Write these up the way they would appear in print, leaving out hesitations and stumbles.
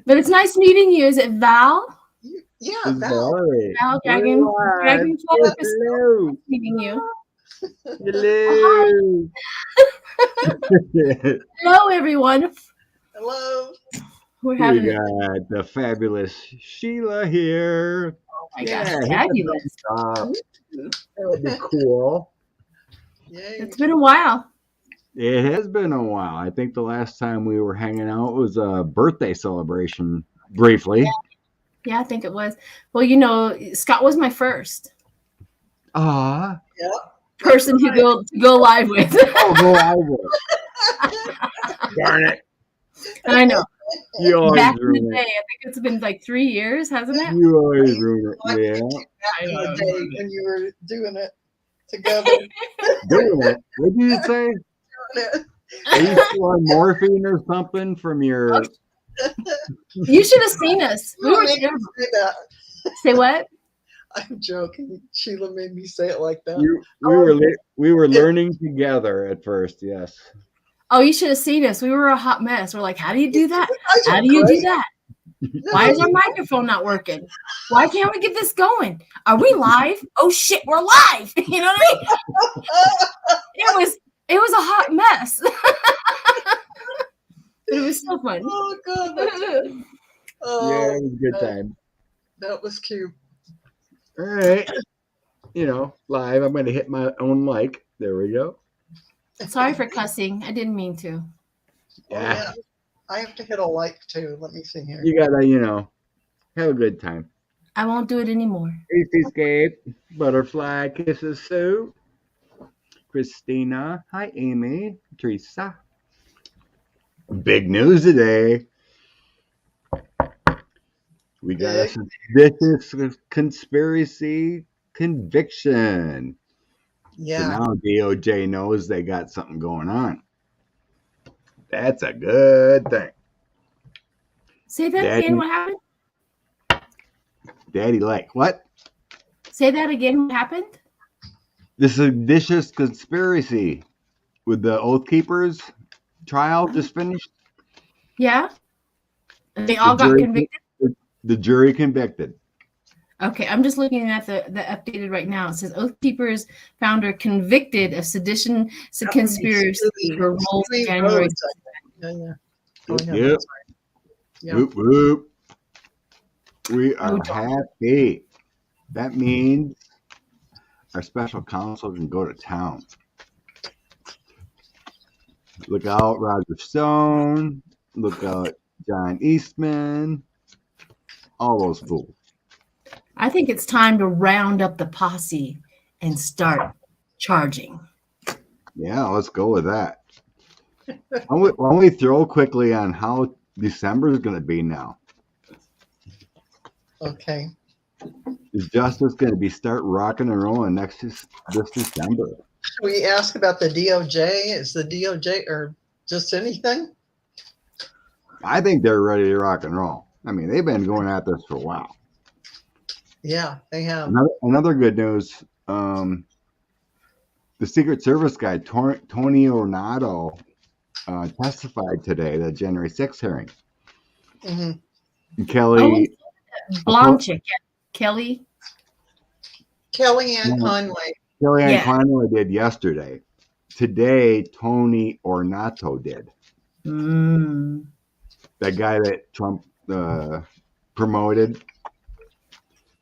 But it's nice meeting you. Is it Val? Yeah, It's Val. Valerie. Val We're live. Dragonfly episode. Hello. Nice meeting you. Hello. Hello, everyone. Hello. We're We having got the fabulous Sheila here. oh my gosh, hit the fabulous. thumbs up. That would be cool. Yay. It's been a while. It has been a while. I think the last time we were hanging out was a birthday celebration, briefly. Yeah, I think it was. Well, you know, Scott was my first Ah, Yeah. person to go live with. oh, go over. Darn it. I know. You always Back in the ruin day, it. I think it's been like 3 years, hasn't it? You always ruin Like it. back I in know. the day when you were doing it together. Yeah. Doing it. What did you say? Doing it. Are you still on morphine or something from your? You should have seen us. We Sheila were made me terrible. say that. Say what? I'm joking. Sheila made me say it like that. We were learning together at first. Yes. Oh, you should have seen us. We were a hot mess. We're like, how do you do that? guys How are do you do great. that? No, Why is our microphone not working? Why can't we get this going? Are we live? Oh shit, we're live. You know what I mean? It was a hot mess. But it was so fun. Oh God. That's, Yeah, oh, it was a good time. that was cute. All right. Live. I'm going to hit my own mic. There we go. Sorry for cussing. I didn't mean to. Oh, yeah. I have to hit a like too. Let me see here. You got to, have a good time. I won't do it anymore. Casey Escape, Butterfly Kisses Sue, Christina, hi Amy, Teresa. Big news today. We got a suspicious conspiracy conviction. So Yeah. now DOJ knows they got something going on. That's a good thing. Say that Daddy, again. What happened? Daddy like what? Say that again. What happened? The seditious conspiracy with the Oath Keepers trial just finished. Yeah. They all got convicted. The jury convicted. Okay, I'm just looking at the updated right now. It says Oath Keepers founder convicted of sedition conspiracy for roles in January. Yeah. Yep. Oh, yeah. Yeah. Whoop, whoop. We are happy. That means our special counsel can go to town. Look out, Roger Stone. Look out, John Eastman. All those fools. I think it's time to round up the posse and start charging. Yeah, let's go with that. Why don't we throw quickly on how December is going to be now? Okay. Is justice going to be start rocking and rolling this December? Should we ask about the DOJ? Is the DOJ or just anything? I think they're ready to rock and roll. I mean, they've been going at this for a while. Yeah, they have. Another good news. The Secret Service guy, Tony Ornato, testified today at the January 6th hearing. Mm-hmm. Kelly. Blanchett. Kelly. Kellyanne Conway. Kellyanne Conway did yesterday. Today, Tony Ornato did. That guy that Trump promoted.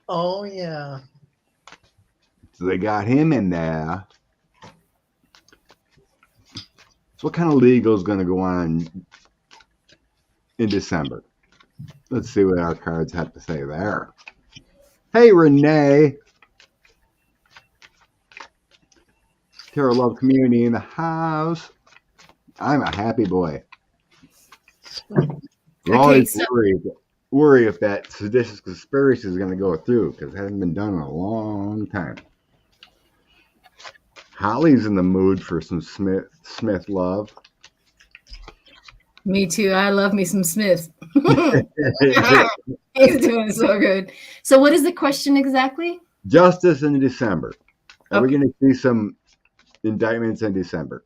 Oh, yeah. So they got him in there. So what kind of legal is going to go on in December? Let's see what our cards have to say there. Hey, Renee. Terra Love Community in the house. I'm a happy boy. We're always worry if that seditious conspiracy is going to go through because it hasn't been done in a long time. Holly's in the mood for some Smith love. Me too. I love me some Smith. He's doing so good. So what is the question exactly? Justice in December. Are we going to see some indictments in December?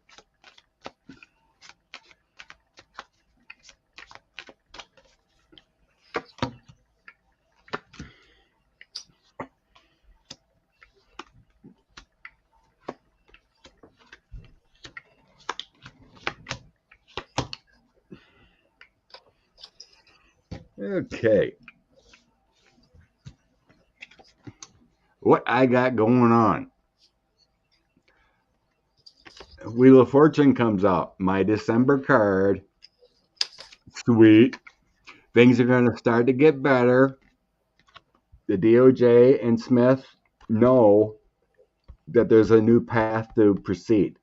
Okay. What I got going on. Wheel of Fortune comes out. My December card. Sweet. Things are going to start to get better. The DOJ and Smith know that there's a new path to proceed.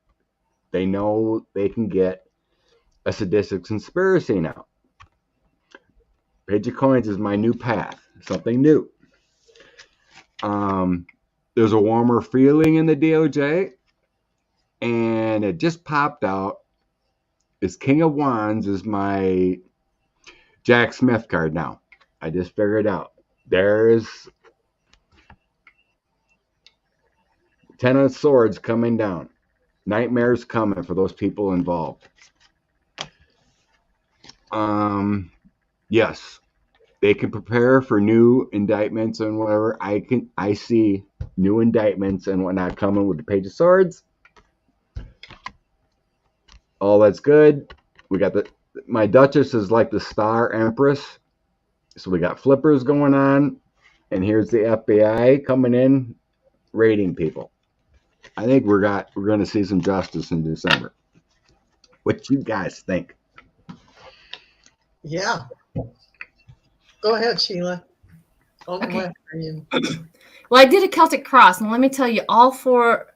They know they can get a sadistic conspiracy now. Page of Coins is my new path. Something new. There's a warmer feeling in the DOJ. And it just popped out. This King of Wands is my Jack Smith card now. I just figured out. There's Ten of Swords coming down. Nightmares coming for those people involved. Yes. They can prepare for new indictments and whatever. I see new indictments and whatnot coming with the Page of Swords. All that's good. We got my Duchess is like the Star Empress. So we got flippers going on. And here's the FBI coming in, raiding people. I think we're going to see some justice in December. What you guys think? Yeah. Go ahead, Sheila. Okay. You. Well, I did a Celtic cross, and let me tell you, all five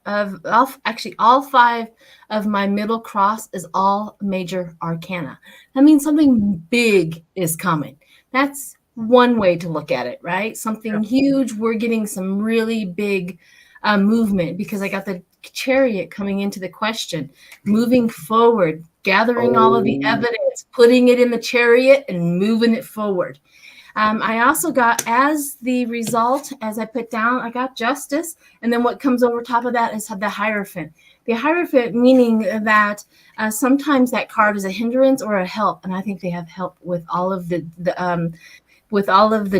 of my middle cross is all major arcana. That means something big is coming. That's one way to look at it, right? Something huge. We're getting some really big movement because I got the Chariot coming into the question, moving forward, gathering all of the evidence, putting it in the Chariot and moving it forward. I also got, as the result, as I put down, I got Justice. And then what comes over top of that is the Hierophant. The Hierophant meaning that sometimes that card is a hindrance or a help. And I think they have help with all of the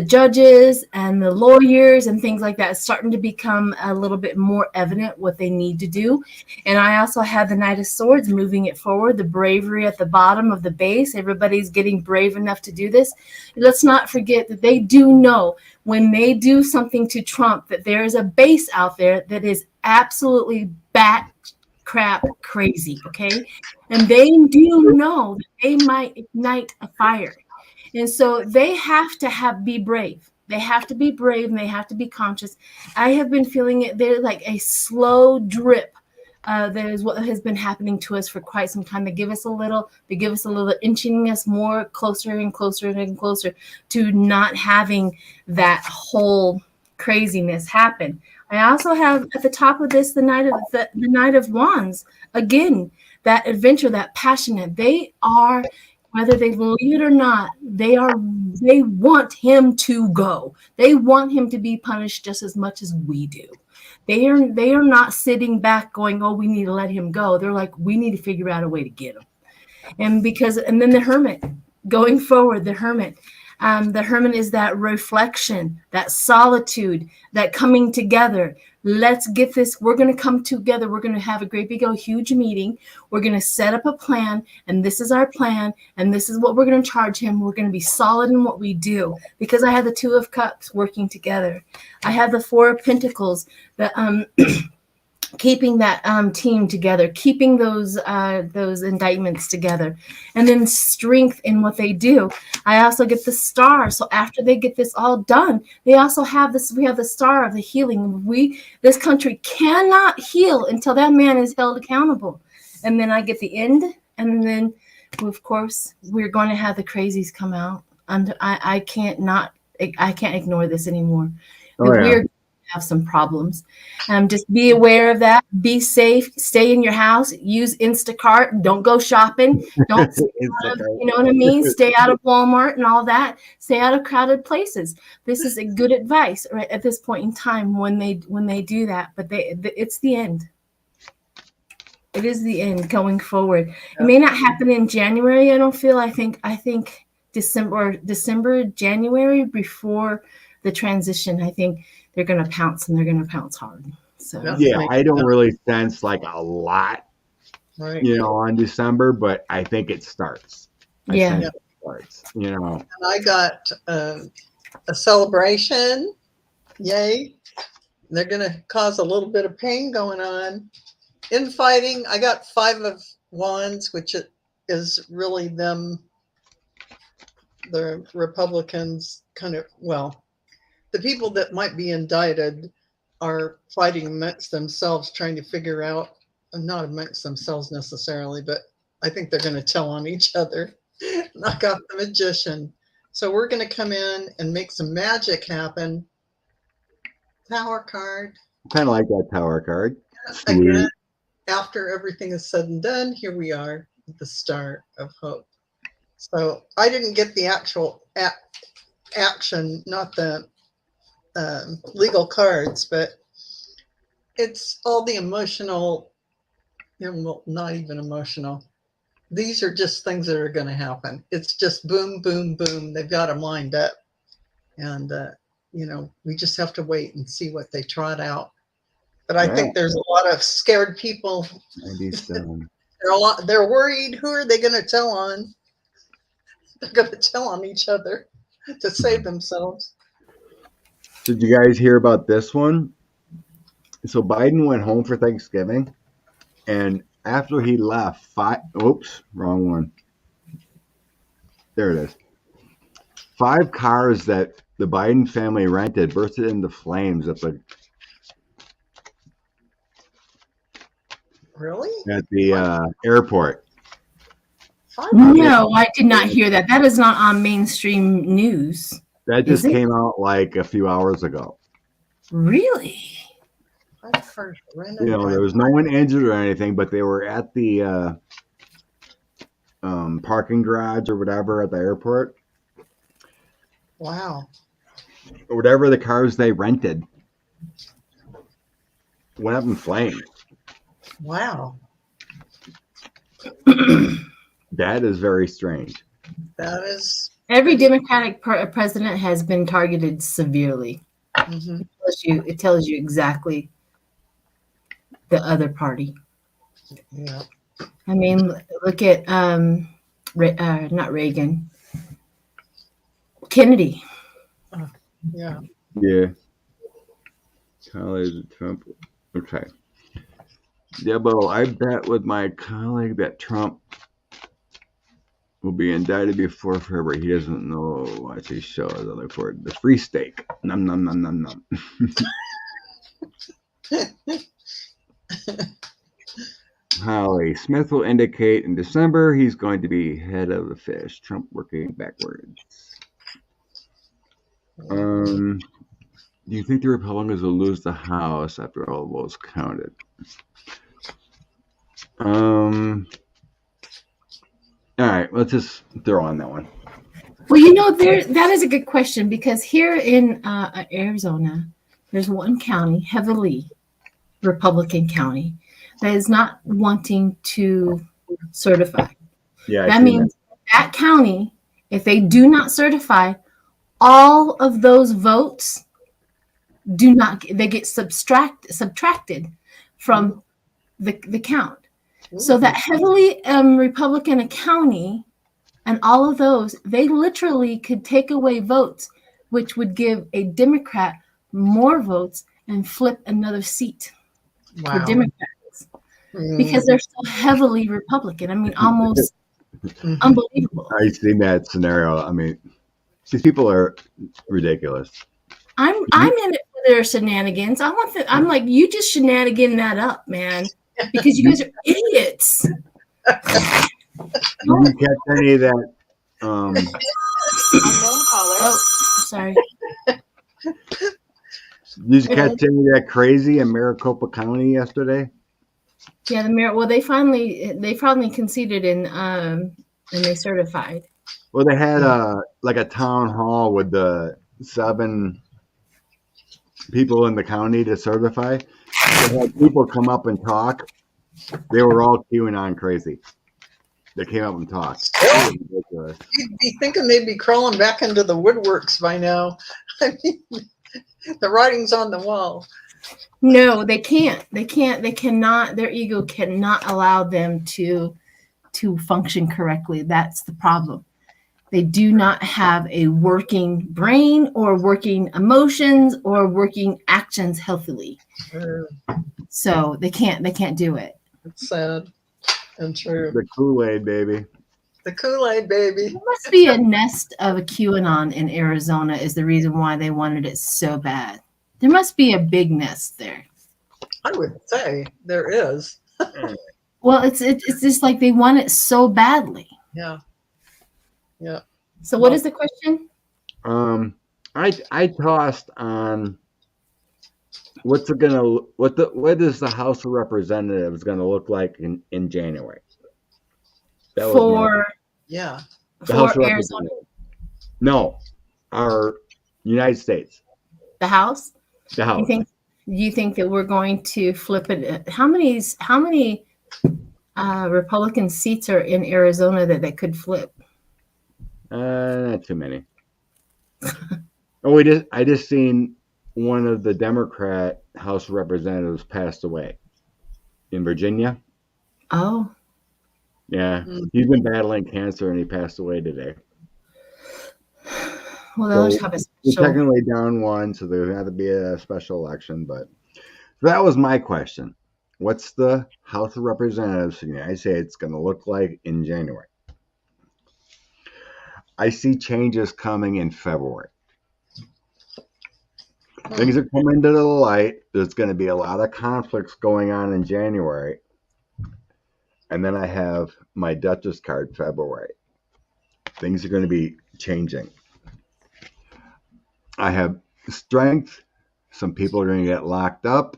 judges and the lawyers and things like that. It's starting to become a little bit more evident what they need to do. And I also have the Knight of Swords moving it forward, the bravery at the bottom of the base. Everybody's getting brave enough to do this. Let's not forget that they do know when they do something to Trump that there is a base out there that is absolutely bat crap crazy, okay? And they do know that they might ignite a fire. And so they have to be brave. They have to be brave and they have to be conscious. I have been feeling it. They're like a slow drip. That is what has been happening to us for quite some time. They give us a little, inching us more closer and closer and closer to not having that whole craziness happen. I also have at the top of this the Knight of Wands. Again, that adventure, that passionate. They are. Whether they believe it or not, they want him to go. They want him to be punished just as much as we do. They are not sitting back going, oh, we need to let him go. They're like, we need to figure out a way to get him. And then the Hermit, going forward, the Hermit. The Hermit is that reflection, that solitude, that coming together. Let's get this. We're going to come together. We're going to have a great big huge meeting. We're going to set up a plan, and this is our plan, and this is what we're going to charge him. We're going to be solid in what we do, because I have the Two of Cups working together. I have the Four of Pentacles, keeping that team together, keeping those indictments together, and then strength in what they do. I also get the Star. So after they get this all done, they also have this. We have the Star of the healing. This country cannot heal until that man is held accountable. And then I get the End, and then of course we're going to have the crazies come out. And I can't ignore this anymore. We're have some problems. Just be aware of that. Be safe. Stay in your house. Use Instacart. Don't go shopping. Don't you know what I mean? Stay out of Walmart and all that. Stay out of crowded places. This is a good advice right at this point in time when they do that. But it's the end. It is the end going forward. It may not happen in January. I think December, January, before the transition. I think they're going to pounce, and they're going to pounce hard. So yeah, I don't really sense like a lot, right, on December, but I think it starts. Yeah. parts, you know. And I got a celebration. Yay. They're going to cause a little bit of pain going on. Infighting, I got 5 of Wands, which is really them, the Republicans kind of, well, the people that might be indicted are fighting amongst themselves, trying to figure out, not amongst themselves necessarily, but I think they're going to tell on each other. Knock out the magician. So we're going to come in and make some magic happen. Tower card. Kind of like that Tower card. Again, after everything is said and done, here we are at the start of hope. So I didn't get the actual action, not the legal cards, but it's all the emotional, well, not even emotional. These are just things that are going to happen. It's just boom, boom, boom. They've got them lined up. And, we just have to wait and see what they trot out. But I think there's a lot of scared people. They're worried. Who are they going to tell on? They're going to tell on each other to save themselves. Did you guys hear about this one? So Biden went home for Thanksgiving, and after he left, wrong one. There it is. 5 cars that the Biden family rented bursted into flames at the airport. No, I did not hear that. That is not on mainstream news. That just came out like a few hours ago. Really? There was no one injured or anything, but they were at the parking garage or whatever at the airport. Wow. Or whatever the cars they rented went up in flames. Wow. That is very strange. That is. Every Democratic president has been targeted severely. Mm-hmm. It tells you exactly the other party. Yeah. I mean, look at not Reagan, Kennedy. Yeah. Yeah. College of Trump. Okay. Debo, I bet with my colleague that Trump will be indicted before February. He doesn't know what he shows. I look forward to the free steak. Nom nom nom nom nom. Holly Smith will indicate in December he's going to be head of the fish. Trump working backwards. Do you think the Republicans will lose the House after all votes counted? All right, let's just throw on that one. Well, that is a good question, because here in Arizona, there's one county, heavily Republican county, that is not wanting to certify. Yeah, that means that county, if they do not certify, all of those votes they get subtracted from the count. So that heavily Republican county and all of those, they literally could take away votes, which would give a Democrat more votes and flip another seat for Democrats, because they're so heavily Republican. I mean, almost unbelievable. I've seen that scenario. I mean, these people are ridiculous. I'm in it for their shenanigans. I'm like, you just shenanigan that up, man. Because you guys are idiots. Did you catch any of that? Sorry. Did you catch any of that crazy in Maricopa County yesterday? Yeah, the mayor. Well, they finally conceded and they certified. Well, they had a town hall with the 7 people in the county to certify. They had people come up and talk. They were all QAnon crazy. They came up and talked. You'd be thinking they'd be crawling back into the woodworks by now. I mean, the writing's on the wall. No, they can't. They cannot. Their ego cannot allow them to function correctly. That's the problem. They do not have a working brain or working emotions or working actions healthily. So they can't do it. It's sad and true. The Kool-Aid baby. The Kool-Aid baby. There must be a nest of a QAnon in Arizona is the reason why they wanted it so bad. There must be a big nest there. I would say there is. Well, it's just like they want it so badly. Yeah. Yeah. So what is the question? I tossed on what is the House of Representatives gonna look like in January? That was Yeah. the House of Arizona. Representatives. No, our United States. The House? The House. You think that we're going to flip it? How many Republican seats are in Arizona that they could flip? Not too many. I just seen one of the Democrat House of Representatives passed away in Virginia. Oh. Yeah, he's been battling cancer and he passed away today. Well, they'll have a special. We're technically down one, so there had to be a special election. But that was my question. What's the House of Representatives in the United States going to look like in January? I see changes coming in February. Things are coming to the light. There's going to be a lot of conflicts going on in January. And then I have my Duchess card, February. Things are going to be changing. I have strength. Some people are going to get locked up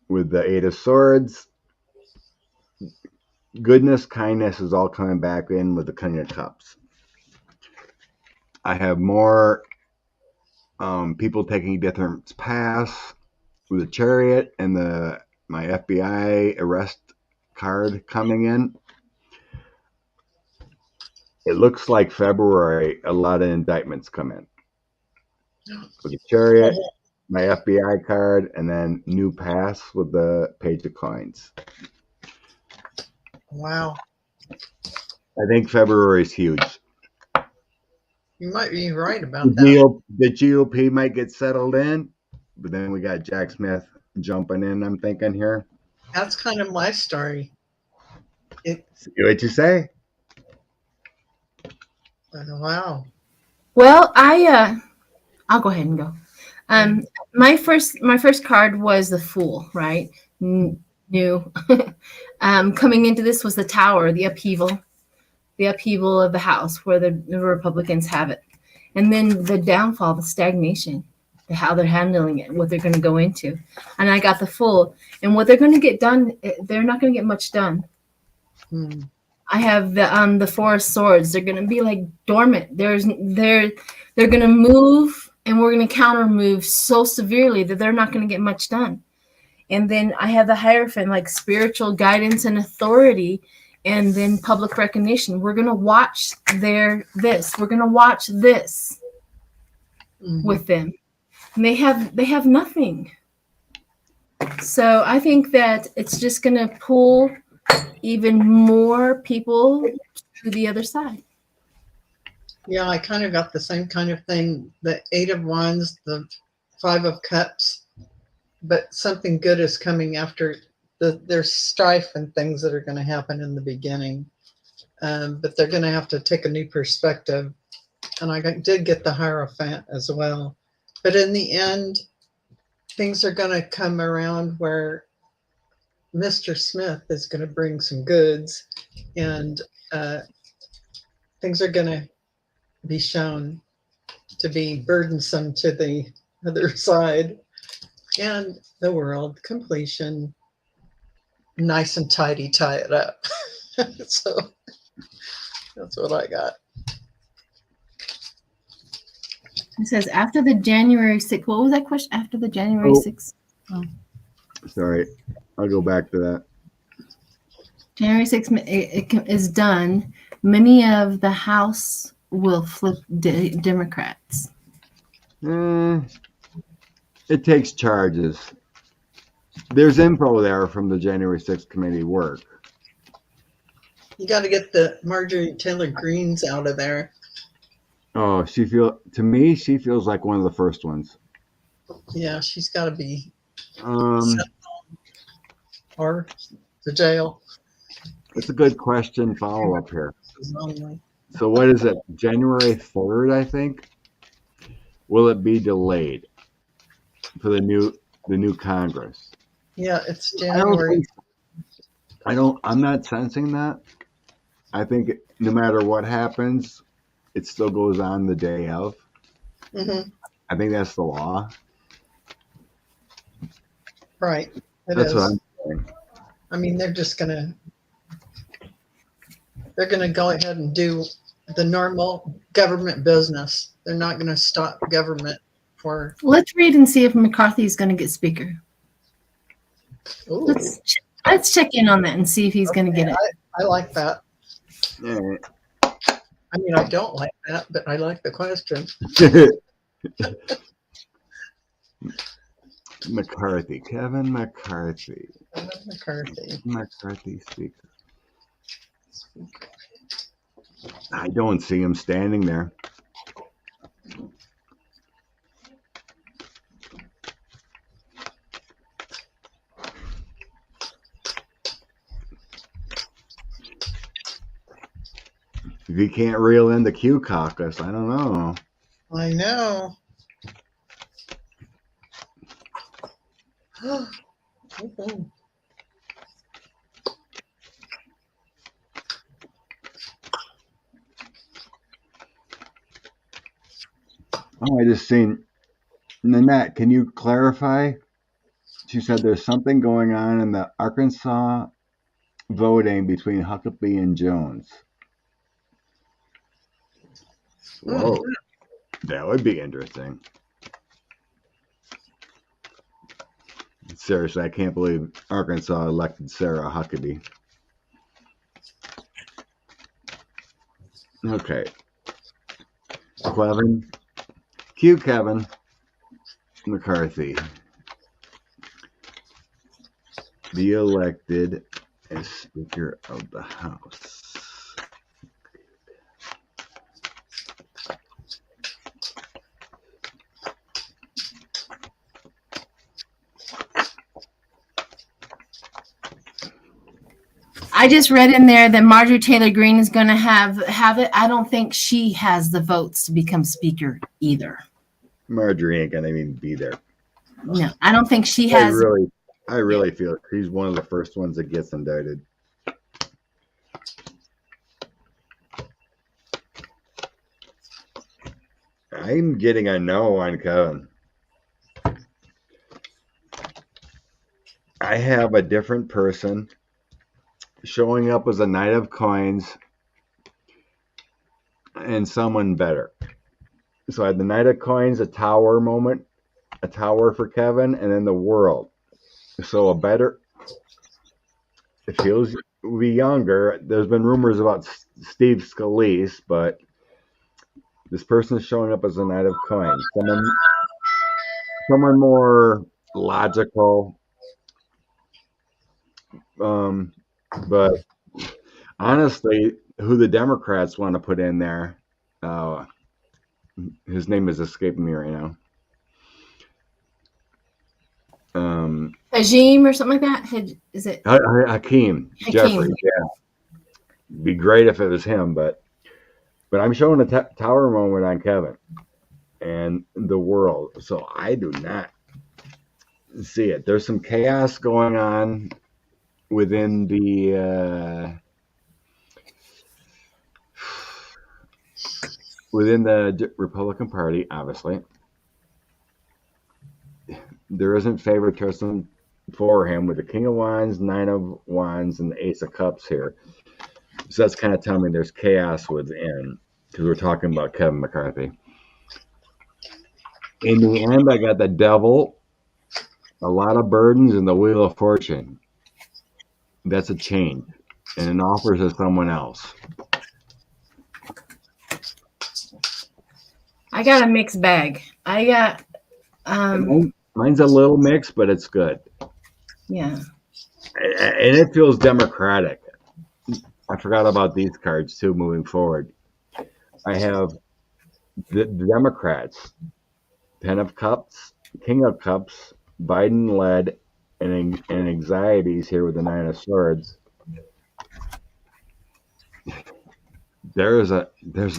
with the Eight of Swords. Goodness, kindness is all coming back in with the King of Cups. I have more people taking different paths with the Chariot and my FBI arrest card coming in. It looks like February, a lot of indictments come in. With the Chariot, my FBI card, and then new paths with the Page of Coins. Wow. I think February is huge. You might be right about that. The GOP might get settled in, but then we got Jack Smith jumping in, I'm thinking here. That's kind of my story. See what you say? Wow. Well, I'll go ahead and go. My first card was the Fool, right? New. Coming into this was the Tower, the upheaval of the House, where the Republicans have it, and then the downfall, the stagnation, how they're handling it, what they're going to go into. And I got the Fool, and what they're going to get done, they're not going to get much done. I have the Four of Swords. They're going to be like dormant. They're going to move, and we're going to counter move so severely that they're not going to get much done. And then I have the Hierophant, like spiritual guidance and authority, and then public recognition. We're going to watch this. We're going to watch this with them. And they have nothing. So I think that it's just going to pull even more people to the other side. Yeah, I kind of got the same kind of thing. The Eight of Wands, the Five of Cups, but something good is coming after. There's strife and things that are going to happen in the beginning, but they're going to have to take a new perspective. And I did get the Hierophant as well. But in the end, things are going to come around where Mr. Smith is going to bring some goods, and things are going to be shown to be burdensome to the other side, and the world completion, nice and tidy, tie it up. So that's what I got. It says after the January 6th. What was that question? After the January 6th? Oh. Sorry, I'll go back to that. January 6th it is done. Many of the House will flip Democrats. It takes charges. There's info there from the January 6th committee work. You got to get the Marjorie Taylor Greens out of there. Oh, to me, she feels like one of the first ones. Yeah, she's got to be Um, or the jail. That's a good question. Follow up here. Only. So what is it? January 3rd, I think. Will it be delayed for the new Congress? Yeah, it's January. I'm not sensing that. I think no matter what happens, it still goes on the day of. Mm-hmm. I think that's the law. Right. That's what I'm saying. I mean, they're gonna go ahead and do the normal government business. They're not gonna stop government for. Let's read and see if McCarthy is going to get speaker. Ooh. Let's check in on that and see if he's going to get it. I like that. Yeah. I mean, I don't like that, but I like the question. McCarthy, Kevin McCarthy. McCarthy speaker. I don't see him standing there. If you can't reel in the Q caucus, I don't know. I know. Mm-hmm. Oh, I just seen Nanette. Can you clarify? She said there's something going on in the Arkansas voting between Huckabee and Jones. Whoa, that would be interesting. Seriously, I can't believe Arkansas elected Sarah Huckabee. Okay. Kevin McCarthy be elected as Speaker of the House. I just read in there that Marjorie Taylor Greene is going to have it. I don't think she has the votes to become speaker either. Marjorie ain't gonna even be there. No, I don't think she has. I really feel she's one of the first ones that gets indicted. I'm getting a no on Kevin. I have a different person showing up as a Knight of Coins and someone better. So I had the Knight of Coins, a tower moment, a tower for Kevin, and then the world. So a better, if he was be younger, there's been rumors about Steve Scalise, but this person is showing up as a Knight of Coins. Someone more logical. But honestly, who the Democrats want to put in there, his name is escaping me right now. Hajim or something like that? Is it? Hakeem Jeffries, yeah. Be great if it was him, but I'm showing a tower moment on Kevin and the world. So I do not see it. There's some chaos going on within the Republican Party, obviously. There isn't favoritism for him with the King of Wands, Nine of Wands, and the Ace of Cups here. So that's kind of telling me there's chaos within, because we're talking about Kevin McCarthy. In the end, I got the Devil, a lot of burdens, and the Wheel of Fortune. That's a change, and an offer to someone else. I got a mixed bag. I got. Mine's a little mixed, but it's good. Yeah. And it feels democratic. I forgot about these cards too. Moving forward, I have the Democrats, Ten of Cups, King of Cups, Biden led, and anxieties here with the Nine of Swords. There's a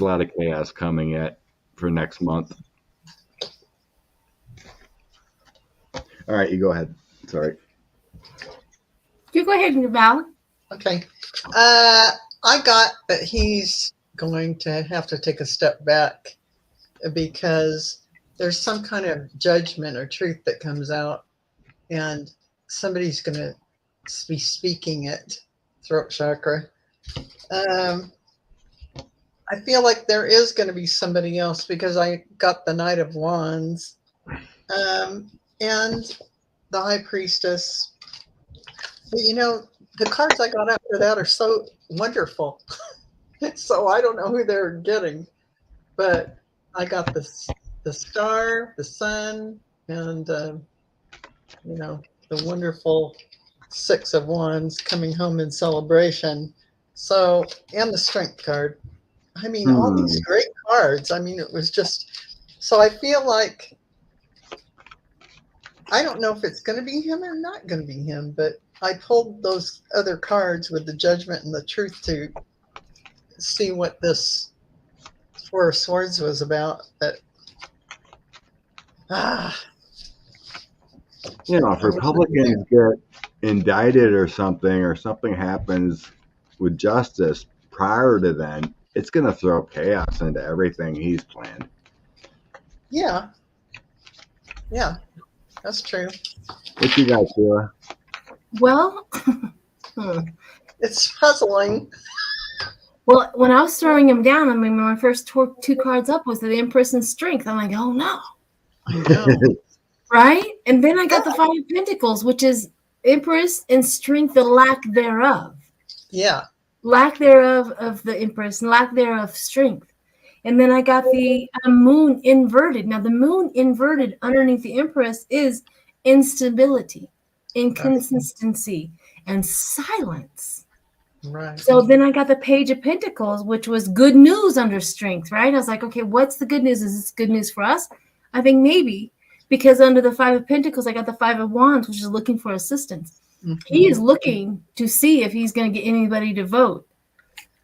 lot of chaos coming yet for next month. All right, you go ahead. Sorry. You go ahead, Val. Okay. I got that he's going to have to take a step back because there's some kind of judgment or truth that comes out, and somebody's going to be speaking it. Throat chakra. I feel like there is going to be somebody else because I got the Knight of Wands and the High Priestess. But the cards I got after that are so wonderful. So I don't know who they're getting, but I got the Star, the Sun, and the wonderful Six of Wands coming home in celebration. So, and the Strength card. I mean, all these great cards. I mean, it was just, so I feel like, I don't know if it's going to be him or not going to be him, but I pulled those other cards with the Judgment and the Truth to see what this Four of Swords was about. But, if Republicans get indicted or something happens with justice prior to then, it's going to throw chaos into everything he's planned. Yeah, that's true. What you got, Sheila? Well, It's puzzling. well, when I was throwing him down, I mean, my first two cards up was the Empress and Strength. I'm like, oh no. I know. Right? And then I got the Five of Pentacles, which is Empress and Strength, the lack thereof. Yeah. Lack thereof of the Empress, and lack thereof strength. And then I got the Moon inverted. Now, the Moon inverted underneath the Empress is instability, inconsistency, and silence. Right. So then I got the Page of Pentacles, which was good news under Strength, right? I was like, okay, what's the good news? Is this good news for us? I think maybe, because under the Five of Pentacles, I got the Five of Wands, which is looking for assistance. Mm-hmm. He is looking to see if he's going to get anybody to vote.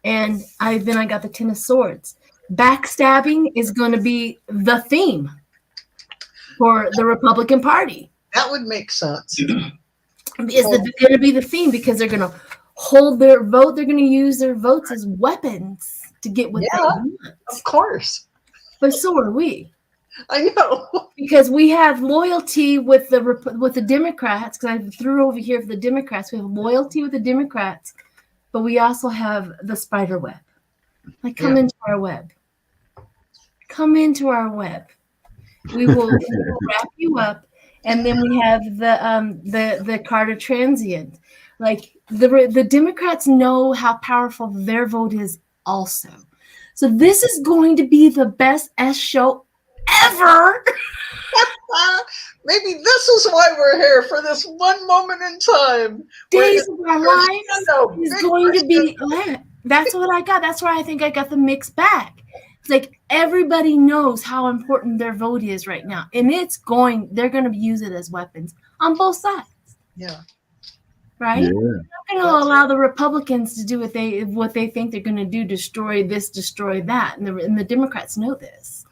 And then I got the Ten of Swords. Backstabbing is going to be the theme for the Republican Party. That would make sense. Is going to be the theme because they're going to hold their vote. They're going to use their votes as weapons to get what they want. Of course. But so are we. I know. Because we have loyalty with the Democrats, because I threw over here for the Democrats. We have loyalty with the Democrats, but we also have the spider web. Like, come into our web. Come into our web. We will wrap you up. And then we have the card of Transcend. Like, the Democrats know how powerful their vote is also. So this is going to be the best show ever. Maybe this is why we're here, for this one moment in time. Days of our lives is going to be. That's what I got. That's why I think I got the mixed bag. It's like everybody knows how important their vote is right now, and they're going to use it as weapons on both sides. Yeah. Right? Yeah. They're not going to allow the Republicans to do what they think they're going to do, destroy this, destroy that, and the Democrats know this.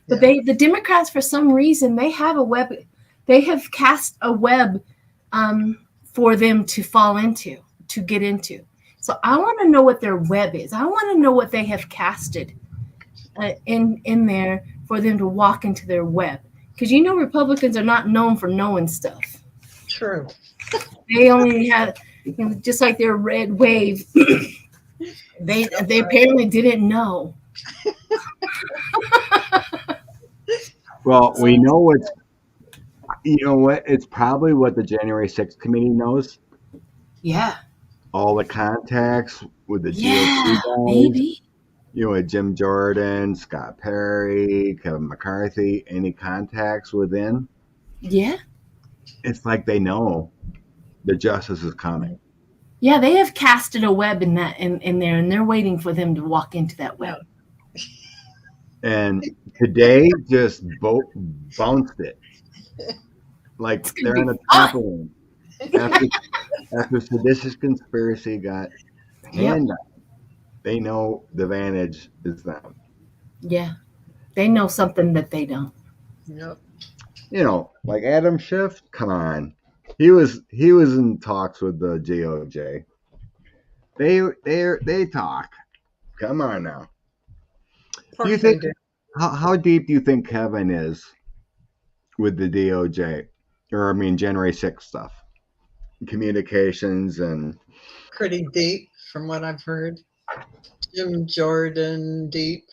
But the Democrats, for some reason, they have a web. They have cast a web for them to fall into, to get into. So I want to know what their web is. I want to know what they have casted in there for them to walk into their web. Because Republicans are not known for knowing stuff. True. They only have, just like their red wave. they apparently didn't know. Well, we know what's, it's probably what the January 6th committee knows. Yeah. All the contacts with the GOP guys. Maybe. With Jim Jordan, Scott Perry, Kevin McCarthy, any contacts within. Yeah. It's like they know the justice is coming. Yeah, they have casted a web in there, and they're waiting for them to walk into that web. And today just bounced it. Like It's gonna they're be on a fun. trampoline. After seditious conspiracy got Yep. hand on, they know the advantage is them. Yeah. They know something that they don't. Yep. You know, like Adam Schiff, come on. He was in talks with the DOJ. They talk. Come on now. Of Do you course they think do. how deep do you think Kevin is with the DOJ? Or I mean January 6th stuff. Communications and Pretty deep from what I've heard. Jim Jordan, deep.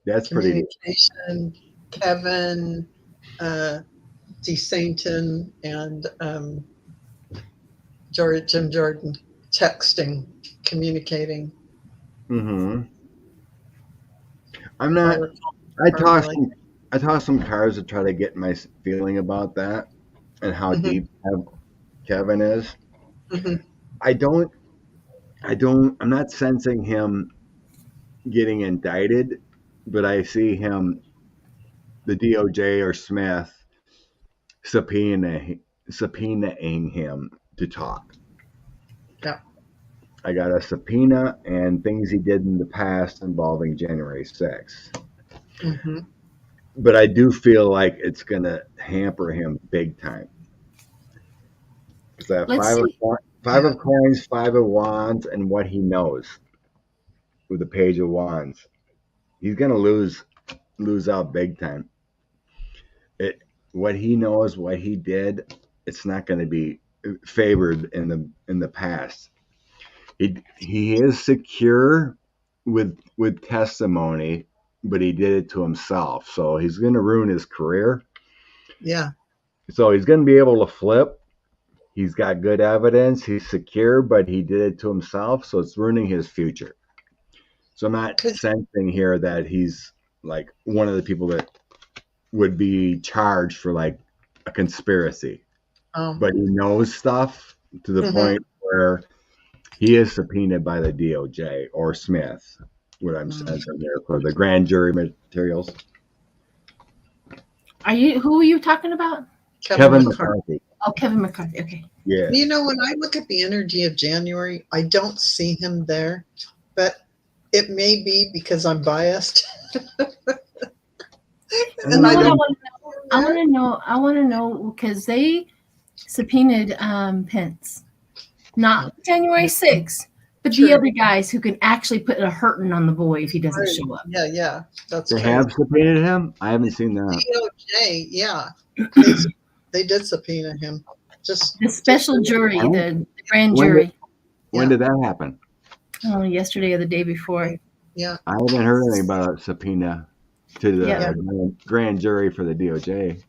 that's pretty deep. Communication, Kevin, DeSainton, and Jim Jordan texting, communicating. Mm-hmm. I'm if I not recall I tossed properly. I tossed some cards to try to get my feeling about that and how Mhm. deep Kevin is. Mhm. I'm not sensing him getting indicted, but I see him, the DOJ or Smith, subpoenaing him to talk. Yeah. I got a subpoena and things he did in the past involving January 6th. Mhm. But I do feel like it's going to hamper him big time. It's that Let's see. five of coins, 5 of wands, and what he knows with the page of wands. He's going to lose out big time. What he knows, what he did, it's not going to be favored in the past. He is secure with testimony, but he did it to himself. So he's going to ruin his career. Yeah. So he's going to be able to flip. He's got good evidence. He's secure, but he did it to himself. So it's ruining his future. So I'm not sensing here that he's like one of the people that would be charged for like a conspiracy, but he knows stuff to the point where he is subpoenaed by the DOJ or Smith. What I'm sensing there for the grand jury materials. Who are you talking about? Kevin McCarthy. Oh, Kevin McCarthy. Okay. Yeah. You know, when I look at the energy of January, I don't see him there, but it may be because I'm biased. And I want to know because they subpoenaed Pence, not January 6th, but the other guys who can actually put a hurting on the boy if he doesn't show up. Yeah, that's They have subpoenaed him? I haven't seen that. DOJ, yeah. They did subpoena him. Just the special jury, the grand jury. When did that happen? Oh, yesterday or the day before. Yeah. I haven't heard anything about a subpoena to the grand jury for the DOJ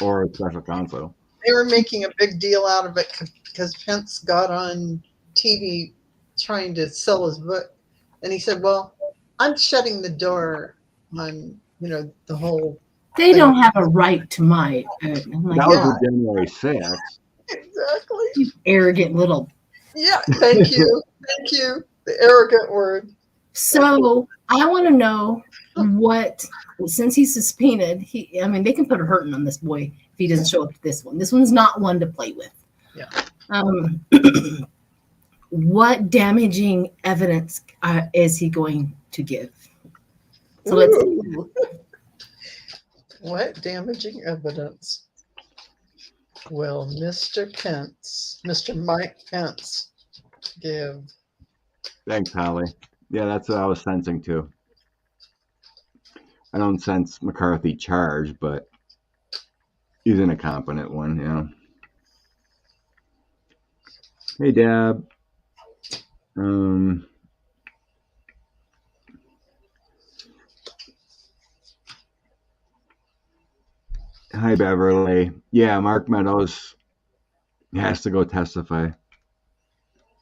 or a special counsel. They were making a big deal out of it because Pence got on TV trying to sell his book. And he said, well, I'm shutting the door on, the whole. They don't have a right to my. That was January 6th. Exactly. You arrogant little. Yeah, thank you. Thank you. The arrogant word. So I want to know what, since he's subpoenaed, they can put a hurting on this boy if he doesn't show up to this one. This one's not one to play with. Yeah. What damaging evidence is he going to give? So let's see. What damaging evidence will Mr. Mike Pence give? Thanks, Holly. Yeah, that's what I was sensing too. I don't sense McCarthy charged, but he's an incompetent one, yeah. Hey, Deb. Hi, Beverly. Yeah, Mark Meadows has to go testify.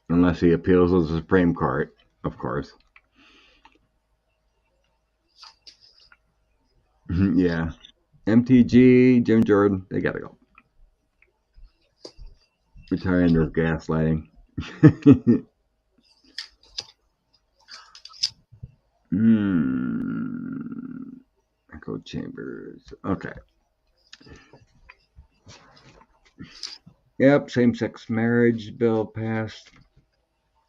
Unless he appeals to the Supreme Court, of course. Yeah. MTG, Jim Jordan, they got to go. Retiring their gaslighting. Echo chambers. Okay. Yep, same-sex marriage bill passed.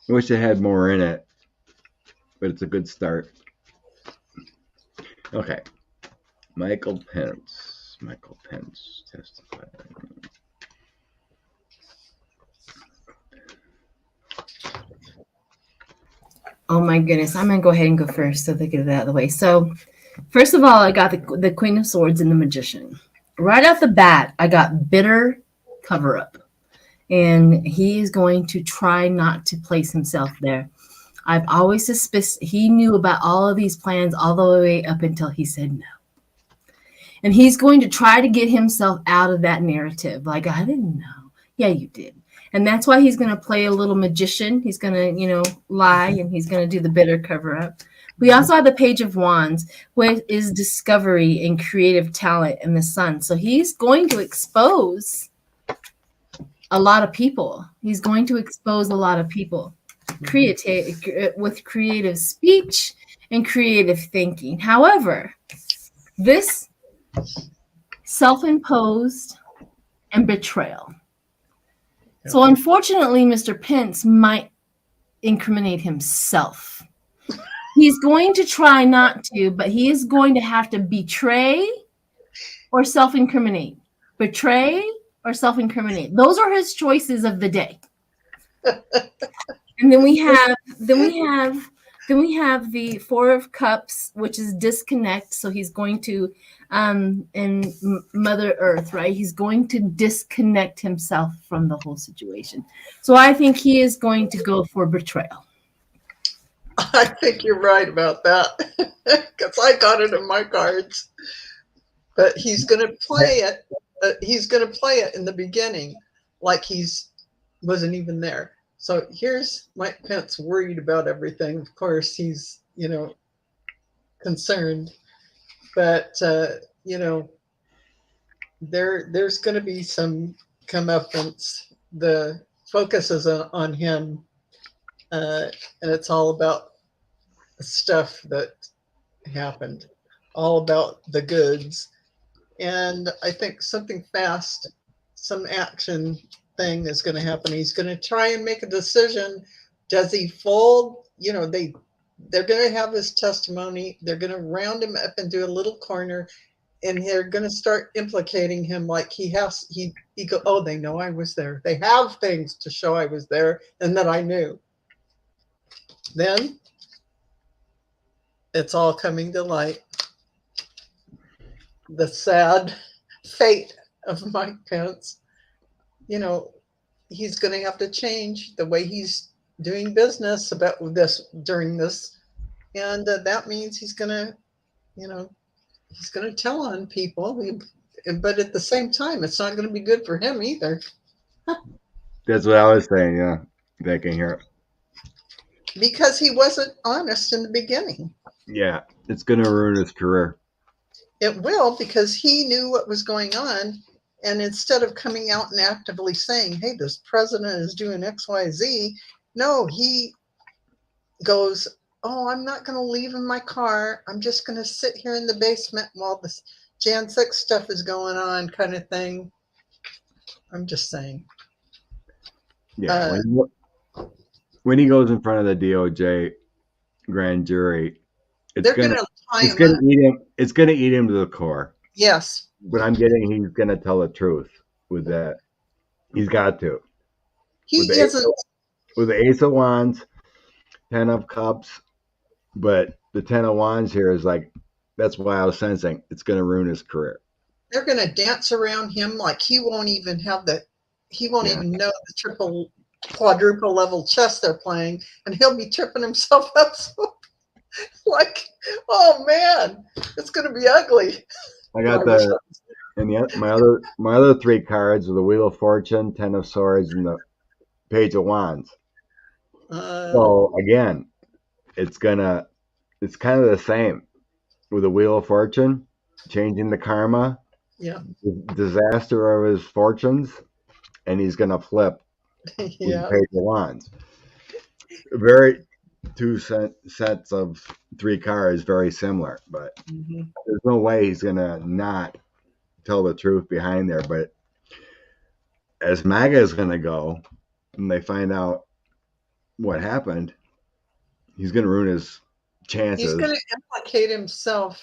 I wish it had more in it, but it's a good start. Okay. Mike Pence testified. Oh my goodness, I'm gonna go ahead and go first so they get it out of the way. So, first of all, I got the Queen of Swords and the Magician. Right off the bat, I got bitter cover up, and he is going to try not to place himself there. I've always suspicious he knew about all of these plans all the way up until he said no. And he's going to try to get himself out of that narrative. Like, I didn't know. Yeah, you did. And that's why he's going to play a little magician. He's going to, lie, and he's going to do the bitter cover up. We also have the Page of Wands, which is discovery and creative talent in the sun. So he's going to expose a lot of people. He's going to expose a lot of people with creative speech and creative thinking. However, this self-imposed and betrayal. So unfortunately, Mr. Pence might incriminate himself. He's going to try not to, but he is going to have to betray or self-incriminate. Betray or self-incriminate. Those are his choices of the day. And then we have the Four of Cups, which is disconnect. So he's going to and Mother Earth, right? He's going to disconnect himself from the whole situation. So I think he is going to go for betrayal. I think you're right about that, because I got it in my cards. But he's going to play it. He's going to play it in the beginning like wasn't even there. So here's Mike Pence worried about everything. Of course, he's, concerned. But, there's going to be some comeuppance. The focus is on him. And it's all about the stuff that happened, all about the goods. And I think something fast, some action thing is going to happen. He's going to try and make a decision. Does he fold? They're going to have his testimony. They're going to round him up into a little corner, and they're going to start implicating him like he go, oh, they know I was there. They have things to show I was there and that I knew. Then it's all coming to light. The sad fate of Mike Pence. He's going to have to change the way he's doing business about this during this. And that means he's going to, he's going to tell on people. But at the same time, it's not going to be good for him either. That's what I was saying, yeah. I can hear it. Because he wasn't honest in the beginning. Yeah, it's going to ruin his career. It will, because he knew what was going on. And instead of coming out and actively saying, hey, this president is doing X, Y, Z, no, he goes, oh, I'm not going to leave in my car. I'm just going to sit here in the basement while this Jan 6 stuff is going on, kind of thing. I'm just saying. Yeah, when he goes in front of the DOJ grand jury, it's going to eat him to the core. Yes. But I'm getting he's going to tell the truth with that. He's got to. With the Ace of Wands, 10 of Cups, but the 10 of Wands here is like, that's why I was sensing it's going to ruin his career. They're going to dance around him like he won't even know the triple, quadruple level chess they're playing, and he'll be tripping himself up. So, like, oh man, it's going to be ugly. I got my other three cards are the Wheel of Fortune, 10 of Swords, and the Page of Wands. So again, it's kind of the same with the Wheel of Fortune, changing the karma, yeah, the disaster of his fortunes, and he's gonna flip Yeah. page of wands. Very sets of 3 cards, very similar, but Mhm. there's no way he's gonna not tell the truth behind there. But as MAGA is gonna go, and they find out what happened, he's gonna ruin his chances. He's going to implicate himself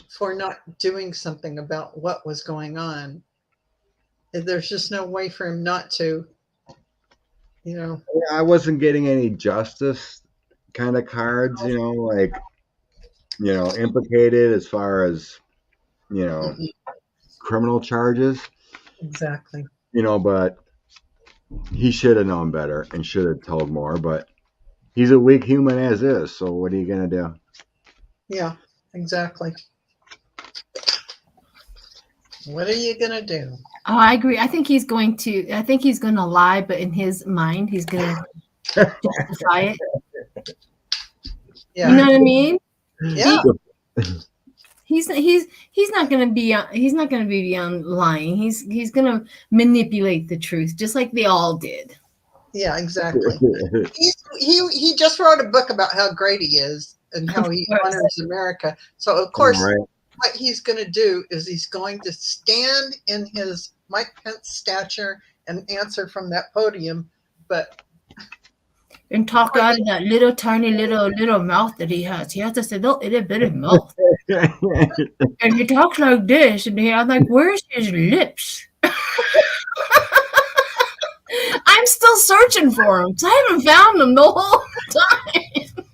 for not doing something about what was going on. There's just no way for him not to, you know. I wasn't getting any justice kind of cards, like, implicated as far as, Mhm. criminal charges, Exactly. but he should have known better and should have told more, but he's a weak human as is, so what are you going to do? Yeah, exactly. What are you going to do? Oh, I agree. I think he's going to lie, but in his mind, he's going to justify it. Yeah. You know what I mean? Yeah. He's not going to be beyond lying. He's going to manipulate the truth, just like they all did. Yeah, exactly. He just wrote a book about how great he is and how he honors America. So of course, what he's going to do is he's going to stand in his Mike Pence stature and answer from that podium, and talk out of that little tiny little mouth that he has. He has this little itty bitty mouth, and he talks like this, and I'm like, where's his lips? I'm still searching for him. I haven't found him the whole time.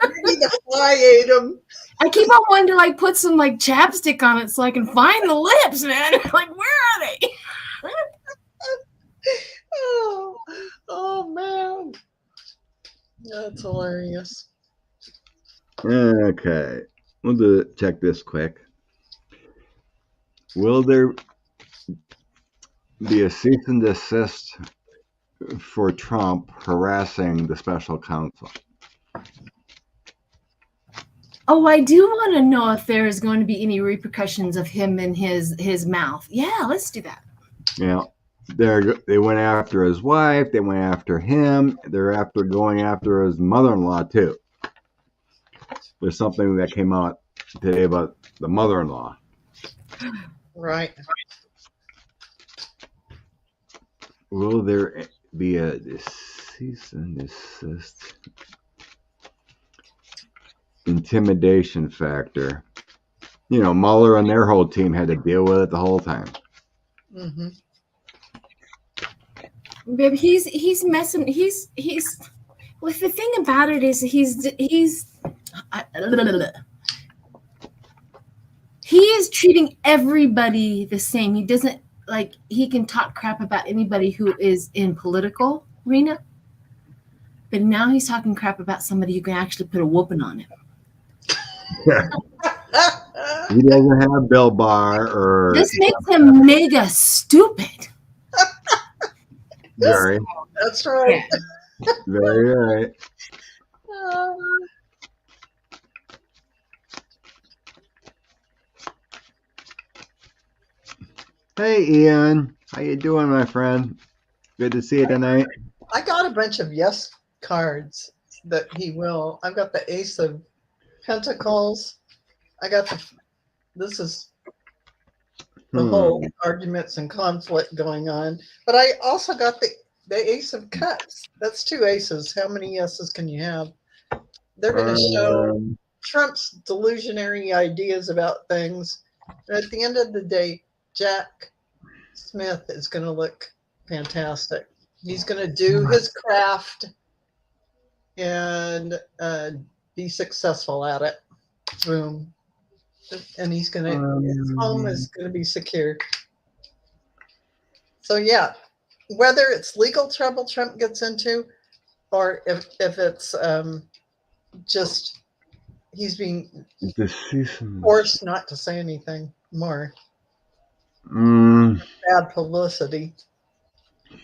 maybe the fly ate him. I keep on wanting to like put some like chapstick on it so I can find the lips, man. Like, where are they? Oh man, that's hilarious. Okay, we'll check this quick. Will there be a cease and desist for Trump harassing the special counsel? Oh, I do want to know if there is going to be any repercussions of him and his mouth. Yeah, let's do that. Yeah, they went after his wife. They went after him. They're going after his mother-in-law too. There's something that came out today about the mother-in-law. Right. Will there be a cease and desist intimidation factor? Mueller and their whole team had to deal with it the whole time. Mm-hmm. Babe, he's messing. He's. Well, the thing about it is he is treating everybody the same. He doesn't he can talk crap about anybody who is in political arena, but now he's talking crap about somebody who can actually put a whooping on him. He doesn't have Bill Barr or. This makes him mega stupid. Very. That's right. Yeah. Very right. Hey, Ian. How you doing, my friend? Good to see you tonight. I got a bunch of yes cards that he will. I've got the Ace of Pentacles. I got this is the whole arguments and conflict going on. But I also got the Ace of Cups. That's 2 aces. How many yeses can you have? They're going to show Trump's delusionary ideas about things. And at the end of the day, Jack Smith is going to look fantastic. He's going to do his craft and be successful at it. Boom. And he's going to, his home is going to be secure. So yeah, whether it's legal trouble Trump gets into, or if it's just he's being forced not to say anything more. Bad publicity.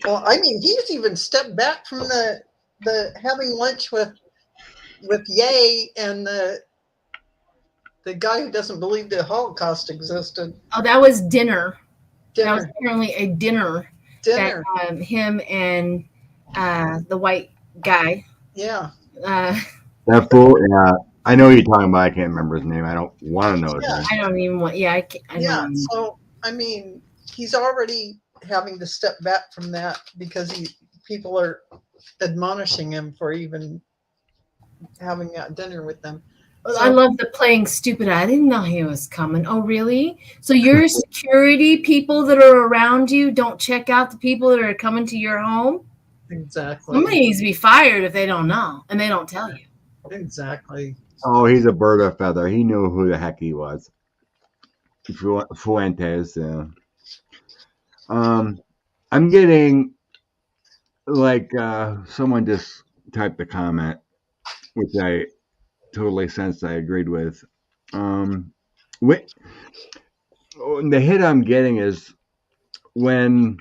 Well, I mean, he's even stepped back from the having lunch with Ye and the guy who doesn't believe the Holocaust existed. Oh, that was dinner. That was Dinner. apparently a dinner. dinner. Him and the white guy. Yeah. That fool. Yeah, I know who you're talking about. I can't remember his name. I don't want to know his Yeah. name. I don't even want. Yeah, I don't Yeah. want. So I mean, he's already having to step back from that because people are admonishing him for even having that dinner with them. I love the playing stupid. I didn't know he was coming. Oh, really? So your security people that are around you don't check out the people that are coming to your home? Exactly. Somebody needs to be fired if they don't know and they don't tell you. Exactly. Oh, he's a bird of feather. He knew who the heck he was. Fuentes. Yeah. I'm getting like someone just typed a comment, which I totally sensed I agreed with. The hit I'm getting is when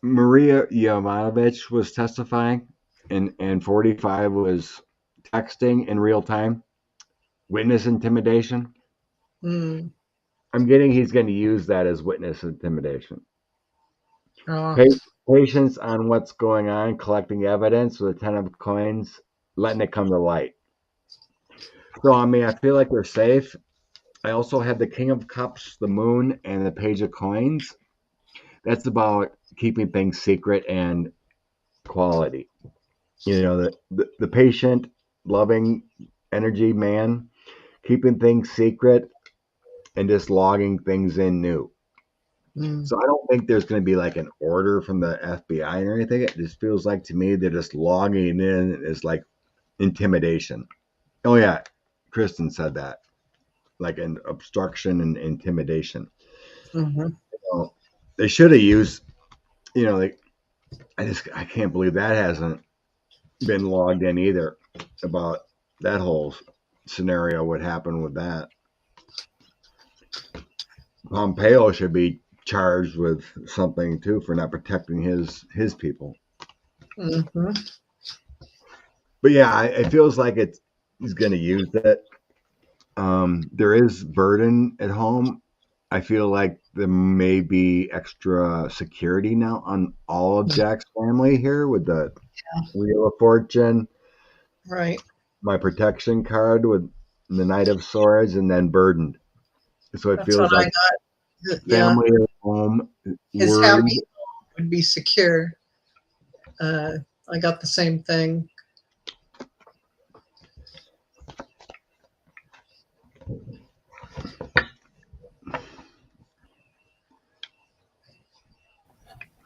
Maria Yovanovitch was testifying and 45 was texting in real time, witness intimidation. Mm. I'm getting he's going to use that as witness intimidation. Oh. Patience on what's going on, collecting evidence with a 10 of coins, letting it come to light. So, I mean, I feel like we're safe. I also have the King of Cups, the Moon, and the Page of Coins. That's about keeping things secret and quality. You know, the patient, loving energy man, keeping things secret and just logging things in new. Mm. So I don't think there's going to be like an order from the FBI or anything. It just feels like to me they're just logging in as like intimidation. Oh yeah, Kristen said that, like an obstruction and intimidation. Mm-hmm. So they should have used, you know, like I can't believe that hasn't been logged in either about that whole scenario. What happened with that? Pompeo should be charged with something too for not protecting his people. Mm-hmm. But yeah, it feels like he's going to use it. There is burden at home. I feel like there may be extra security now on all of Jack's family here with the Wheel of Fortune, Right. my protection card with the Knight of Swords, and then burdened. So it That's feels what like I got. Yeah. family at home, His worried. happy would be secure. I got the same thing.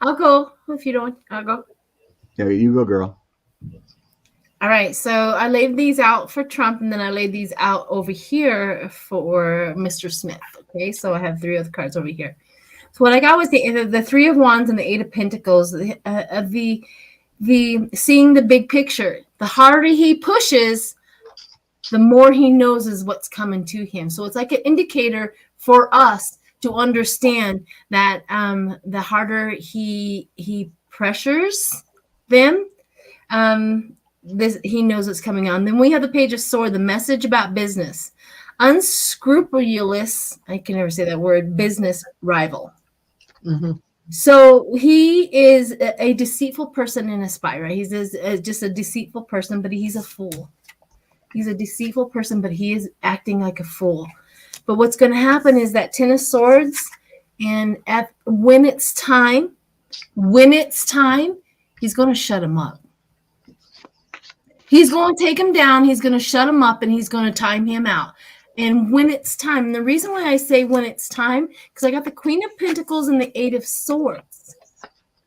I'll go if you don't. I'll go. Yeah, you go, girl. All right. So I laid these out for Trump, and then I laid these out over here for Mr. Smith. Okay. So I have 3 other cards over here. So what I got was the 3 of Wands and the 8 of Pentacles. The seeing the big picture. The harder he pushes, the more he knows is what's coming to him. So it's like an indicator for us to understand that the harder he pressures them, he knows what's coming on. Then we have the Page of Swords, the message about business. Unscrupulous, I can never say that word, business rival. Mm-hmm. So he is a deceitful person and a spy, right? He's just a deceitful person, but he's a fool. He's a deceitful person, but he is acting like a fool. But what's going to happen is that 10 of Swords, and when it's time, he's going to shut him up. He's going to take him down. He's going to shut him up, and he's going to time him out. And when it's time, and the reason why I say when it's time, because I got the Queen of Pentacles and the 8 of Swords,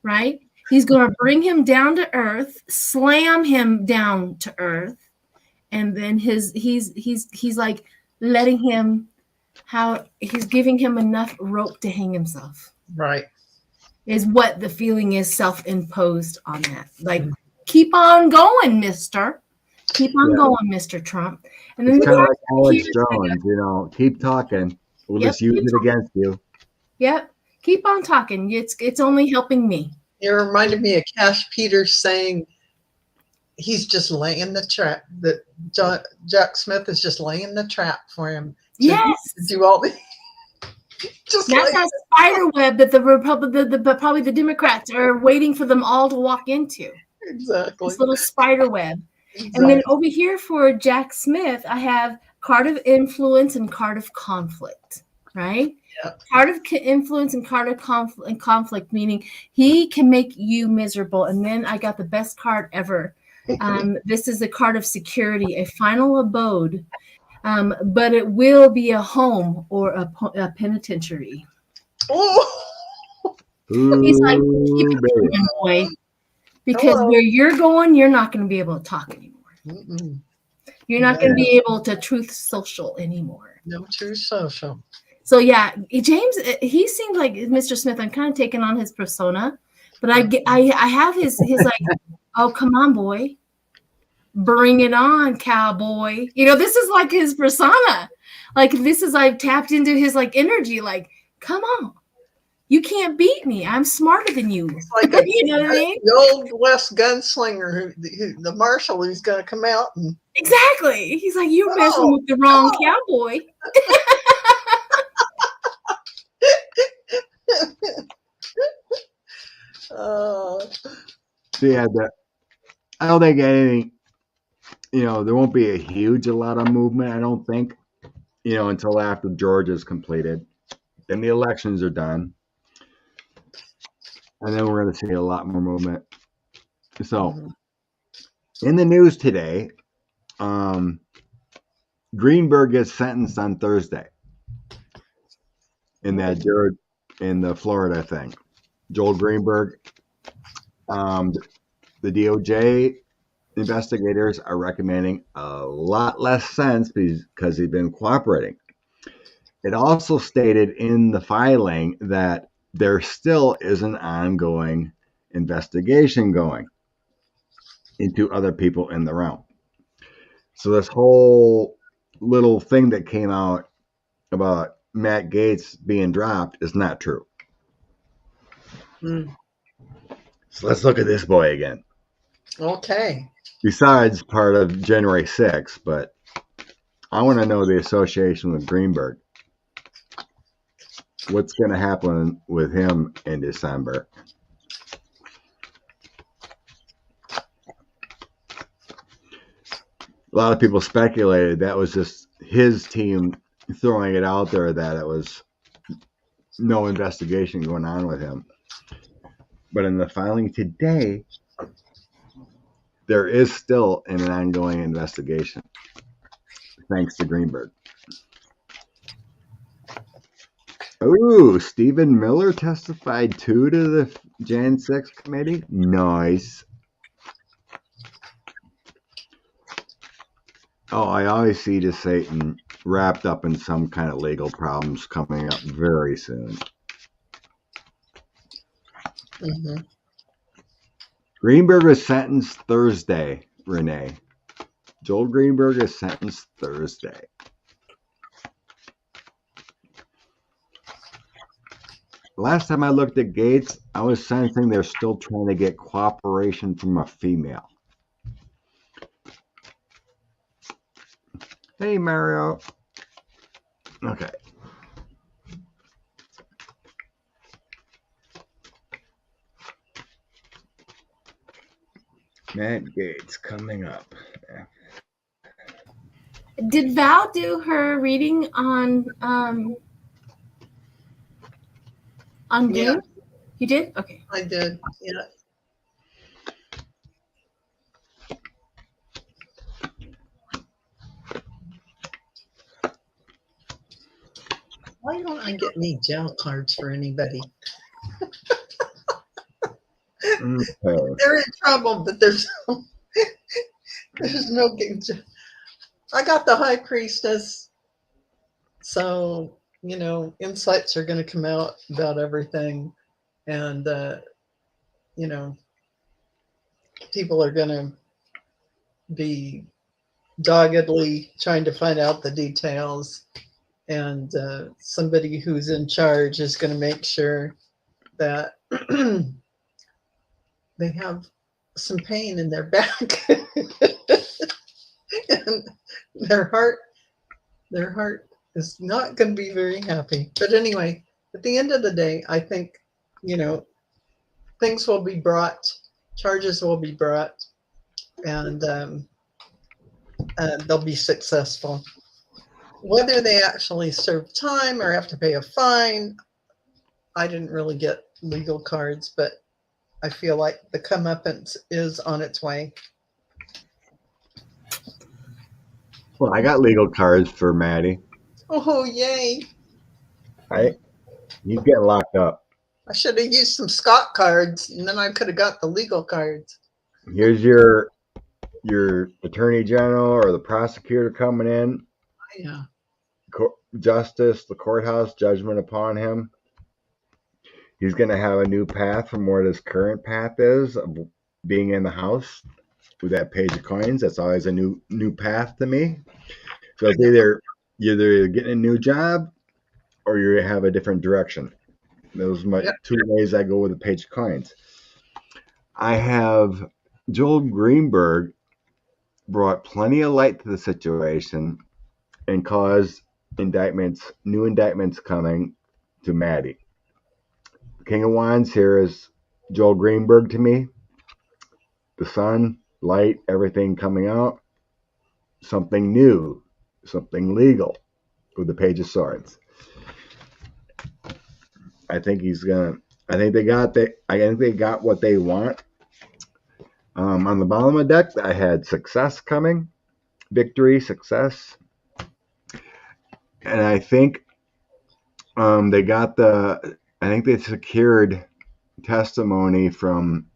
right? He's going to bring him down to earth, slam him down to earth, and then he's like letting him, he's giving him enough rope to hang himself. Right. Is what the feeling is, self-imposed on that. Like, keep on going, mister. Keep on going, Mr. Trump. And then it's kind of like Alex Jones, you know, keep talking. We'll just use it against you. Yep. Keep on talking. It's only helping me. It reminded me of Cash Peters saying he's just laying the trap, that Jack Smith is just laying the trap for him to do all the Just That's like that spider web that the probably the Democrats are waiting for them all to walk into. exactly. This little spider web. Exactly. And then over here for Jack Smith, I have card of influence and card of conflict, right? Yeah. Card of influence and card of conflict, meaning he can make you miserable. And then I got the best card ever. This is the card of security, a final abode, but it will be a home or a penitentiary. Oh, He's like, keep Ooh, it baby. coming, boy, because hello. where you're going, you're not going to be able to talk anymore. Mm-mm. You're not going to be able to truth social anymore. No true social. So yeah, James, he seems like Mr. Smith. I'm kind of taking on his persona, but I have his like, oh come on, boy, bring it on, cowboy. You know, this is like his persona. Like this is like tapped into his like energy. Like, come on, you can't beat me. I'm smarter than you. It's like a, You know what I mean? the old West gunslinger, the marshal who's going to come out and Exactly. He's like, you're messing with the wrong cowboy. So yeah, I don't think anything. There won't be a lot of movement. I don't think. Until after Georgia's completed, then the elections are done, and then we're going to see a lot more movement. So, in the news today, Greenberg gets sentenced on Thursday in the Florida thing. Joel Greenberg, the DOJ investigators are recommending a lot less sentence because he's been cooperating. It also stated in the filing that there still is an ongoing investigation going into other people in the realm. So this whole little thing that came out about Matt Gaetz being dropped is not true. So let's look at this boy again. Okay. Besides part of January 6th, but I want to know the association with Greenberg. What's going to happen with him in December? A lot of people speculated that was just his team throwing it out there that it was no investigation going on with him. But in the filing today, there is still an ongoing investigation, thanks to Greenberg. Ooh, Stephen Miller testified too to the Jan 6 committee. Nice. Oh, I always see the Satan wrapped up in some kind of legal problems coming up very soon. Greenberg is sentenced Thursday, Renee. Joel Greenberg is sentenced Thursday. Last time I looked at Gaetz, I was sensing they're still trying to get cooperation from a female. Hey, Mario. Okay. Matt Gaetz coming up. Did Val do her reading on Dune? Yeah. You did? Okay. I did. Yeah. Why don't I get any jail cards for anybody? Okay. They're in trouble, but there's no I got the High Priestess, so insights are going to come out about everything, and people are going to be doggedly trying to find out the details, and somebody who's in charge is going to make sure that they have some pain in their back and their heart is not going to be very happy. But anyway, at the end of the day, I think, things will be brought, charges will be brought, and they'll be successful. Whether they actually serve time or have to pay a fine, I didn't really get legal cards, but I feel like the comeuppance is on its way. Well, I got legal cards for Maddie. Oh, yay. He's getting locked up. I should have used some Scott cards, and then I could have got the legal cards. Here's your attorney general or the prosecutor coming in. Yeah. Justice, the courthouse, judgment upon him. He's going to have a new path from where his current path is of being in the house with that page of coins. That's always a new path to me. So it's either you're getting a new job or you have a different direction. Those are my two ways I go with a page of coins. I have Joel Greenberg brought plenty of light to the situation and caused new indictments coming to Maddie. King of Wands here is Joel Greenberg to me. The sun, light, everything coming out. Something new, something legal with the Page of Swords. I think they got what they want. On the bottom of the deck, I had success coming, victory, success. And I think they secured testimony from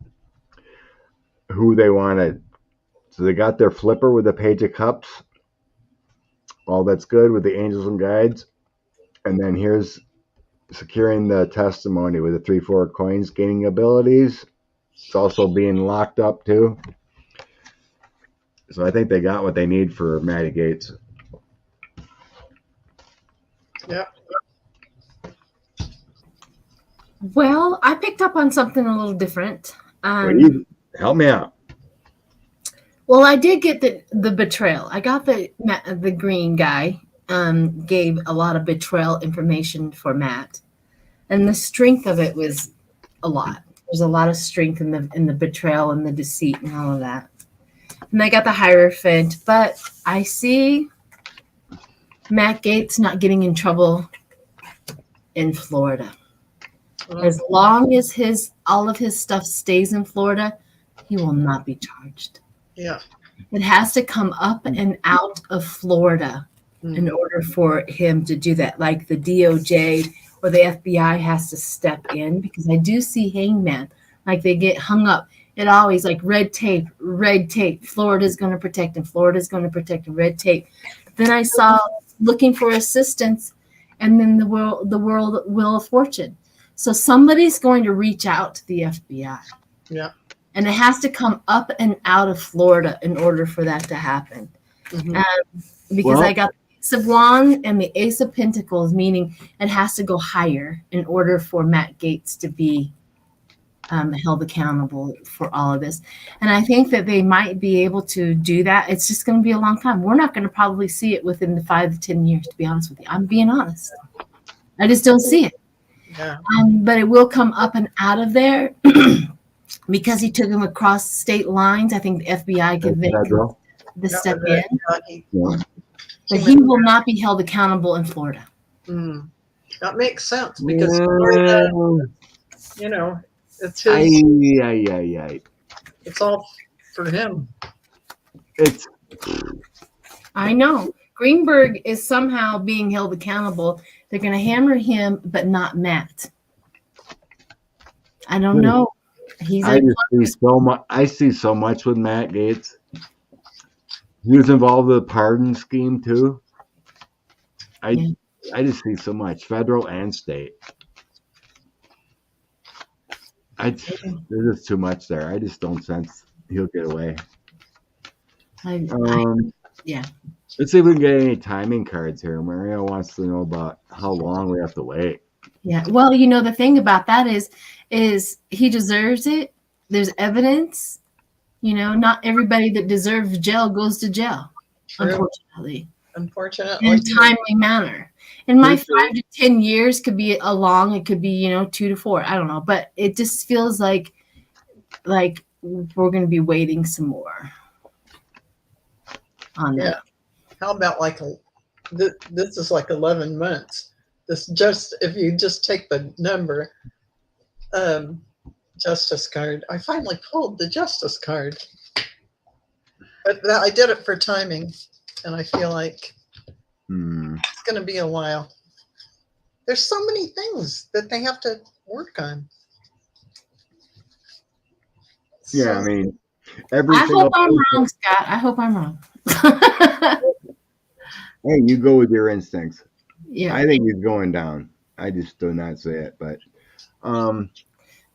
who they wanted. So they got their flipper with the Page of Cups. All that's good with the angels and guides. And then here's securing the testimony with the 3-4 coins, gaining abilities. It's also being locked up too. So I think they got what they need for Maddie Gaetz. Yeah. Well, I picked up on something a little different. Help me out. Well, I did get the betrayal. I got the green guy gave a lot of betrayal information for Matt, and the strength of it was a lot. There's a lot of strength in the betrayal and the deceit and all of that. And I got the Hierophant, but I see Matt Gaetz not getting in trouble in Florida. As long as all of his stuff stays in Florida, he will not be charged. Yeah. It has to come up and out of Florida in order for him to do that. Like the DOJ or the FBI has to step in, because I do see hangman. Like they get hung up. It always like red tape. Florida's going to protect him. Florida's going to protect him. Red tape. Then I saw looking for assistance, and then the world Wheel of Fortune. So somebody's going to reach out to the FBI. Yeah. And it has to come up and out of Florida in order for that to happen. Because I got the Ace of Wands and the Ace of Pentacles, meaning it has to go higher in order for Matt Gaetz to be held accountable for all of this. And I think that they might be able to do that. It's just going to be a long time. We're not going to probably see it within the 5 to 10 years, to be honest with you. I'm being honest. I just don't see it. Yeah. But it will come up and out of there. Because he took him across state lines, I think the FBI can make the step in. But he will not be held accountable in Florida. That makes sense, because Florida, it's his. It's all for him. I know. Greenberg is somehow being held accountable. They're going to hammer him, but not Matt. I don't know. I see so much with Matt Gaetz. He was involved with the pardon scheme too. I just see so much, federal and state. There's just too much there. I just don't sense he'll get away. Let's see if we can get any timing cards here. Maria wants to know about how long we have to wait. Yeah. Well, the thing about that is he deserves it. There's evidence. Not everybody that deserves jail goes to jail, unfortunately. in unfortunately. a timely manner. And my Truthfully- 5 to 10 years could be a long, it could be, 2 to 4. I don't know. But it just feels like we're going to be waiting some more on that. How about this is like 11 months. This just, if you just take the number, justice card. I finally pulled the justice card. But I did it for timing, and I feel like it's going to be a while. There's so many things that they have to work on. Yeah, I mean, every I single hope I'm person- wrong, Scott. I hope I'm wrong. Hey, you go with your instincts. Yeah. I think he's going down. I just do not say it, but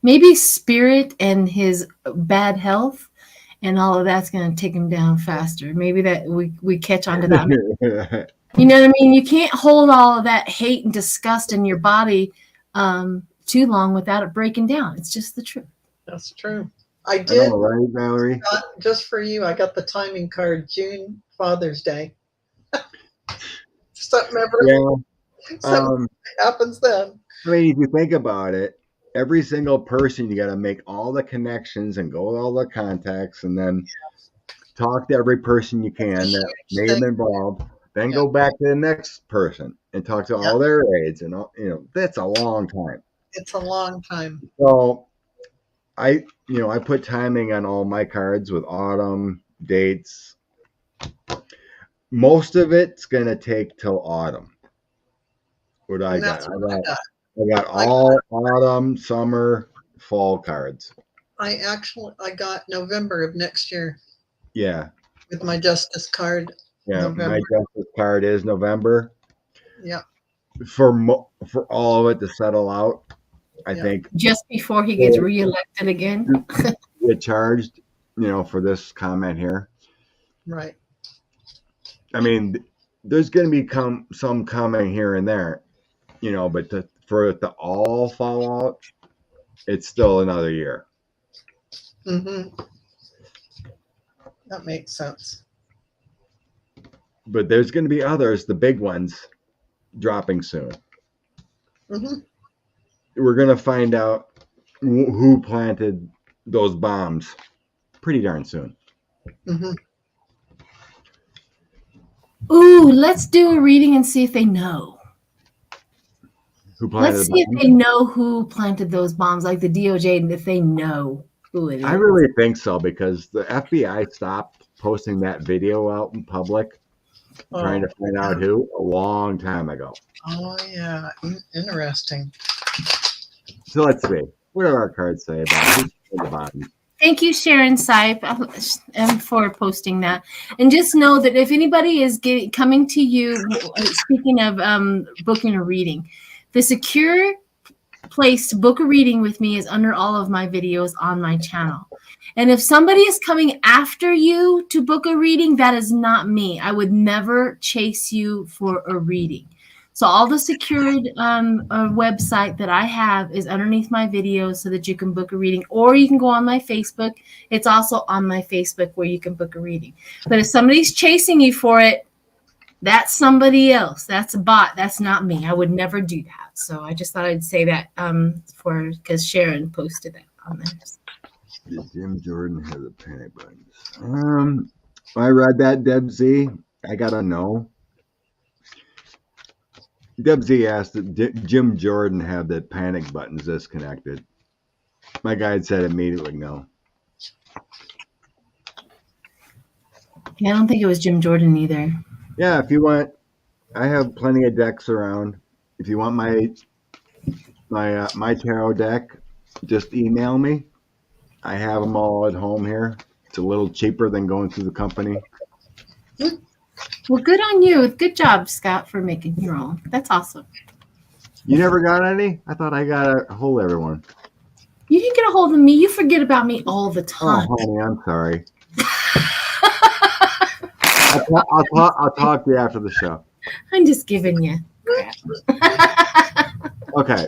Maybe spirit and his bad health and all of that's going to take him down faster. Maybe that we catch on to that. You know what I mean? You can't hold all of that hate and disgust in your body too long without it breaking down. It's just the truth. That's true. I know, right, Valerie? Just for you, I got the timing card, June, Father's Day. Something happens then. I mean, if you think about it, every single person, you got to make all the connections and go with all the contacts and then talk to every person you can that may have been involved. Then go back to the next person and talk to all their aides. And, that's a long time. It's a long time. So I put timing on all my cards with autumn, dates. Most of it's going to take till autumn. What I got? I got all autumn, summer, fall cards. I got November of next year. Yeah. With my justice card. Yeah, November. my justice card is November. Yeah. For all of it to settle out, I think. Just before he gets reelected again. Get charged, for this comment here. Right. I mean, there's going to be some coming here and there, but for it to all fall out, it's still another year. Mm-hmm. That makes sense. But there's going to be others, the big ones, dropping soon. Mm-hmm. We're going to find out who planted those bombs pretty darn soon. Mm-hmm. Ooh, let's do a reading and see if they know. Let's see if they know who planted those bombs, like the DOJ, and if they know who it is. I really think so, because the FBI stopped posting that video out in public, trying to find out who, a long time ago. Oh, yeah. Interesting. So let's see. What do our cards say about who's the bottom? Thank you, Sharon Sipe, for posting that. And just know that if anybody is coming to you, speaking of booking a reading, the secure place to book a reading with me is under all of my videos on my channel. And if somebody is coming after you to book a reading, that is not me. I would never chase you for a reading. So all the secured website that I have is underneath my videos so that you can book a reading, or you can go on my Facebook. It's also on my Facebook where you can book a reading. But if somebody's chasing you for it, that's somebody else. That's a bot. That's not me. I would never do that. So I just thought I'd say that because Sharon posted that on there. Did Jim Jordan have the panic buttons? I read that, Deb Z. I gotta know. Deb Z asked, did Jim Jordan have the panic buttons disconnected? My guide said immediately no. Yeah, I don't think it was Jim Jordan either. Yeah, if you want, I have plenty of decks around. If you want my tarot deck, just email me. I have them all at home here. It's a little cheaper than going through the company. Well, good on you. Good job, Scott, for making your own. That's awesome. You never got any? I thought I got a hold of everyone. You didn't get a hold of me. You forget about me all the time. Oh, honey, I'm sorry. I'll talk to you after the show. I'm just giving you crap. Okay.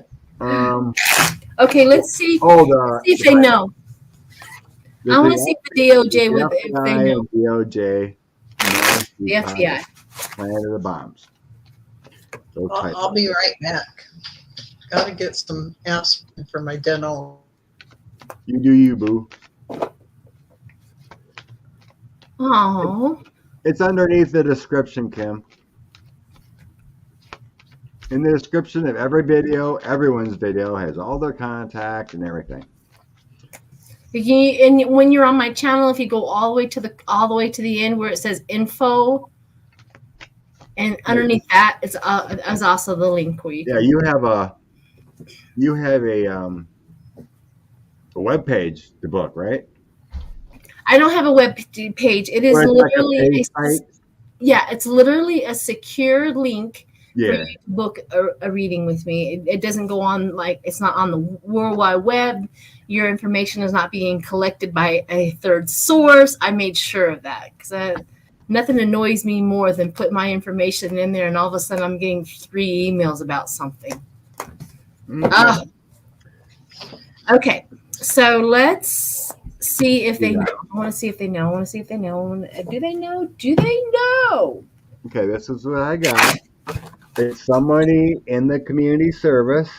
Okay, let's see. Let's see if they know. I want to see if the DOJ if they know. DOJ. The FBI. planted the bombs. Those type I'll of- be right back. Got to get some aspirin for my dental. You do you, boo. Oh, It's underneath the description, Kim. In the description of every video, everyone's video has all their contact and everything. and when you're on my channel, if you go all the way to the end where it says info, and underneath that is also the link where you Yeah, can. you have a web page to book, right? I don't have a web page. It is Or it's like a literally paid site? yeah, it's literally a secure link for Yeah. you to book a reading with me. It doesn't go on, like, it's not on the World Wide Web. Your information is not being collected by a third source. I made sure of that because nothing annoys me more than put my information in there and all of a sudden I'm getting 3 emails about something. Okay. Okay, so let's see if they Yeah. know. I want to see if they know. Do they know? Do they know? Okay, this is what I got. It's somebody in the community service,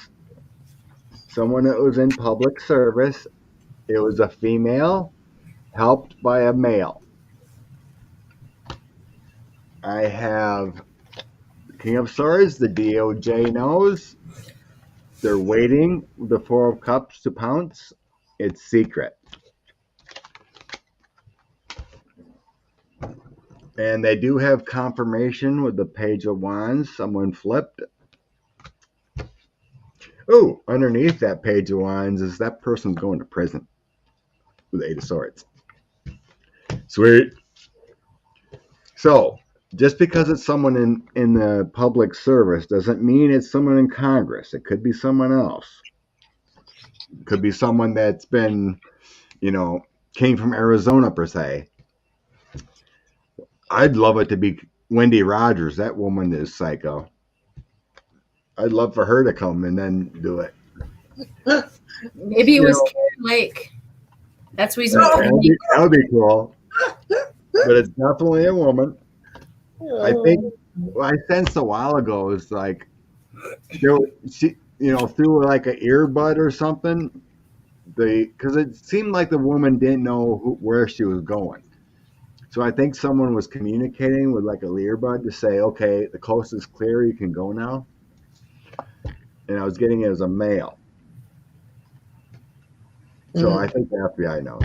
someone that was in public service. It was a female helped by a male. I have King of Swords, the DOJ knows. They're waiting the Four of Cups to pounce. It's secret. And they do have confirmation with the Page of Wands. Someone flipped. Oh, underneath that Page of Wands is that person's going to prison with the Eight of Swords. Sweet. So, just because it's someone in the public service doesn't mean it's someone in Congress. It could be someone else. It could be someone that's been, came from Arizona per se. I'd love it to be Wendy Rogers. That woman is psycho. I'd love for her to come and then do it. Maybe it was Karen Lake. That's the reason. That would be cool. But it's definitely a woman. I think what I sensed a while ago is like she through like an earbud or something. Because it seemed like the woman didn't know where she was going. So I think someone was communicating with like a earbud to say, okay, the coast is clear, you can go now. And I was getting it as a male. So I think the FBI knows.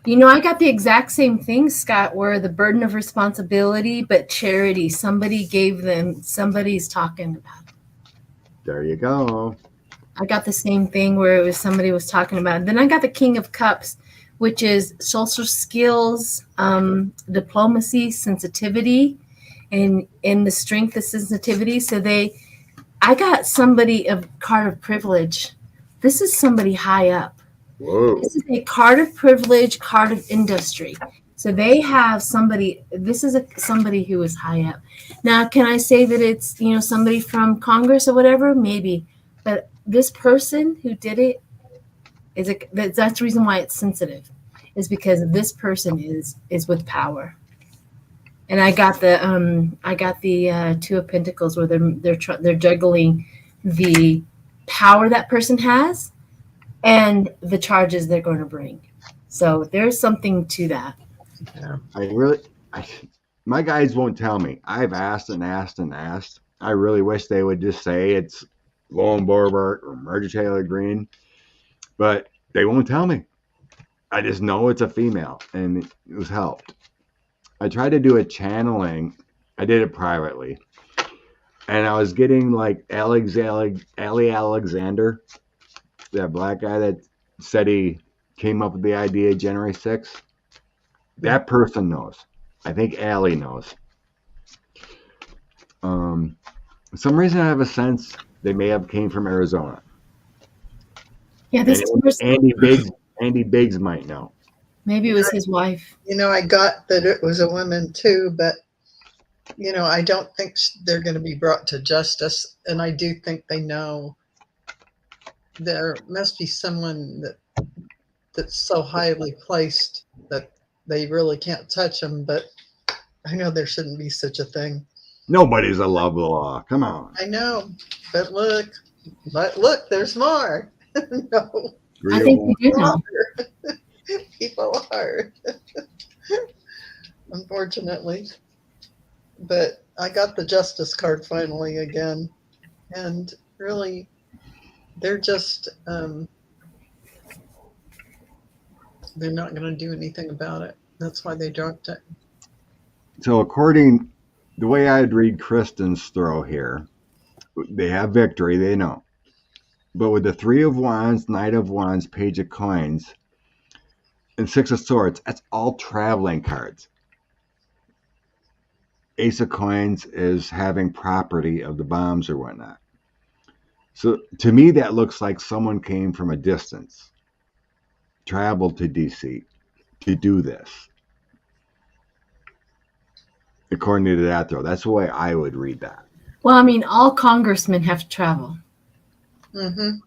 I got the exact same thing, Scott, where the burden of responsibility, but charity. Somebody gave them, somebody's talking about it. There you go. I got the same thing where it was somebody was talking about it. Then I got the King of Cups, which is social skills, diplomacy, sensitivity, and the strength of sensitivity. So I got somebody of card of privilege. This is somebody high up. Whoa. This is a card of privilege, card of industry. So they have somebody. This is somebody who is high up. Now, can I say that it's somebody from Congress or whatever? Maybe, but this person who did it that's the reason why it's sensitive, is because this person is with power. And I got the Two of Pentacles where they're juggling the power that person has and the charges they're going to bring. So there's something to that. Yeah. My guys won't tell me. I've asked and asked and asked. I really wish they would just say it's Lauren Boebert or Marjorie Taylor Greene, but they won't tell me. I just know it's a female, and it was helped. I tried to do a channeling. I did it privately, and I was getting like Ali Alexander, that black guy that said he came up with the idea of January 6th. That person knows. I think Allie knows. For some reason, I have a sense they may have came from Arizona. Yeah, this Andy Biggs might know. Maybe it was his wife. I got that it was a woman too, but I don't think they're going to be brought to justice. And I do think they know. There must be someone that's so highly placed that they really can't touch them. But I know there shouldn't be such a thing. Nobody's above the law. Come on. I know, but look, there's more. No, I think we do know. people are, unfortunately. But I got the justice card finally again, and really, they're just they're not going to do anything about it. That's why they dropped it. So according the way I'd read Kristen's throw here, they have victory, they know. But with the 3 of Wands, Knight of Wands, Page of Coins, and 6 of Swords, that's all traveling cards. Ace of Coins is having property of the bombs or whatnot. So to me, that looks like someone came from a distance, traveled to DC to do this. According to that, though, that's the way I would read that. Well, I mean, all congressmen have to travel. Mm-hmm.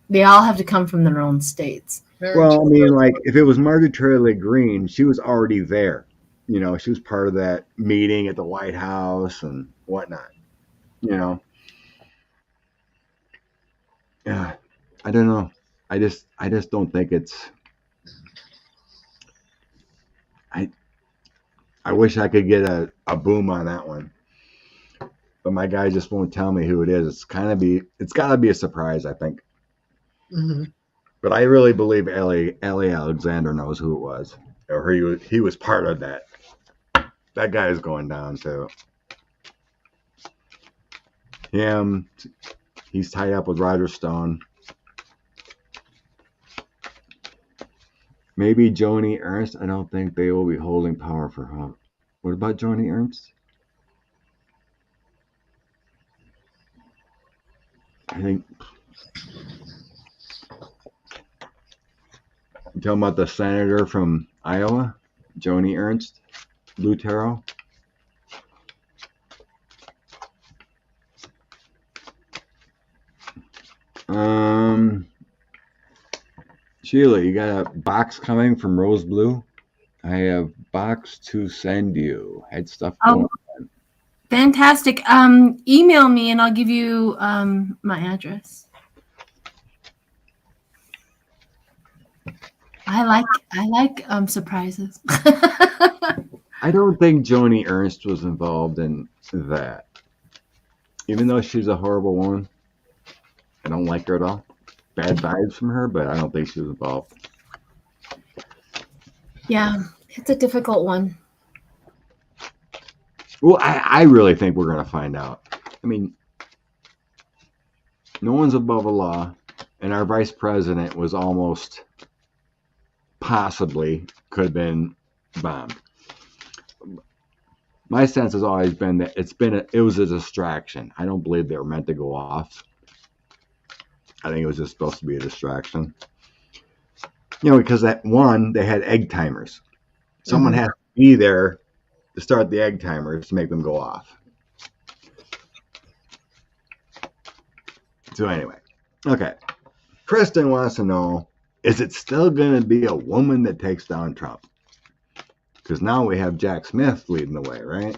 They all have to come from their own states. Well, I mean, like, if it was Marjorie Taylor Greene, she was already there. You know, she was part of that meeting at the White House and whatnot. You know? Yeah, I don't know. I just don't think it's... I wish I could get a boom on that one. But my guy just won't tell me who it is. It's got to be a surprise, I think. Mm-hmm. But I really believe Ellie Alexander knows who it was, or he was part of that. That guy is going down too. Him, he's tied up with Roger Stone. Maybe Joni Ernst. I don't think they will be holding power for her. What about Joni Ernst? I think. You talking about the senator from Iowa, Joni Ernst, Lutero? Sheila, you got a box coming from Rose Blue? I have box to send you. Had stuff going on. Fantastic. Email me and I'll give you my address. I like surprises. I don't think Joni Ernst was involved in that. Even though she's a horrible woman, I don't like her at all. Bad vibes from her, but I don't think she was involved. Yeah, it's a difficult one. Well, I really think we're going to find out. I mean, no one's above the law, and our vice president was almost possibly could have been bombed. My sense has always been that it was a distraction. I don't believe they were meant to go off. I think it was just supposed to be a distraction. You know, because they had egg timers. Someone has to be there to start the egg timers to make them go off. So anyway, okay. Kristen wants to know, is it still going to be a woman that takes down Trump? Because now we have Jack Smith leading the way, right?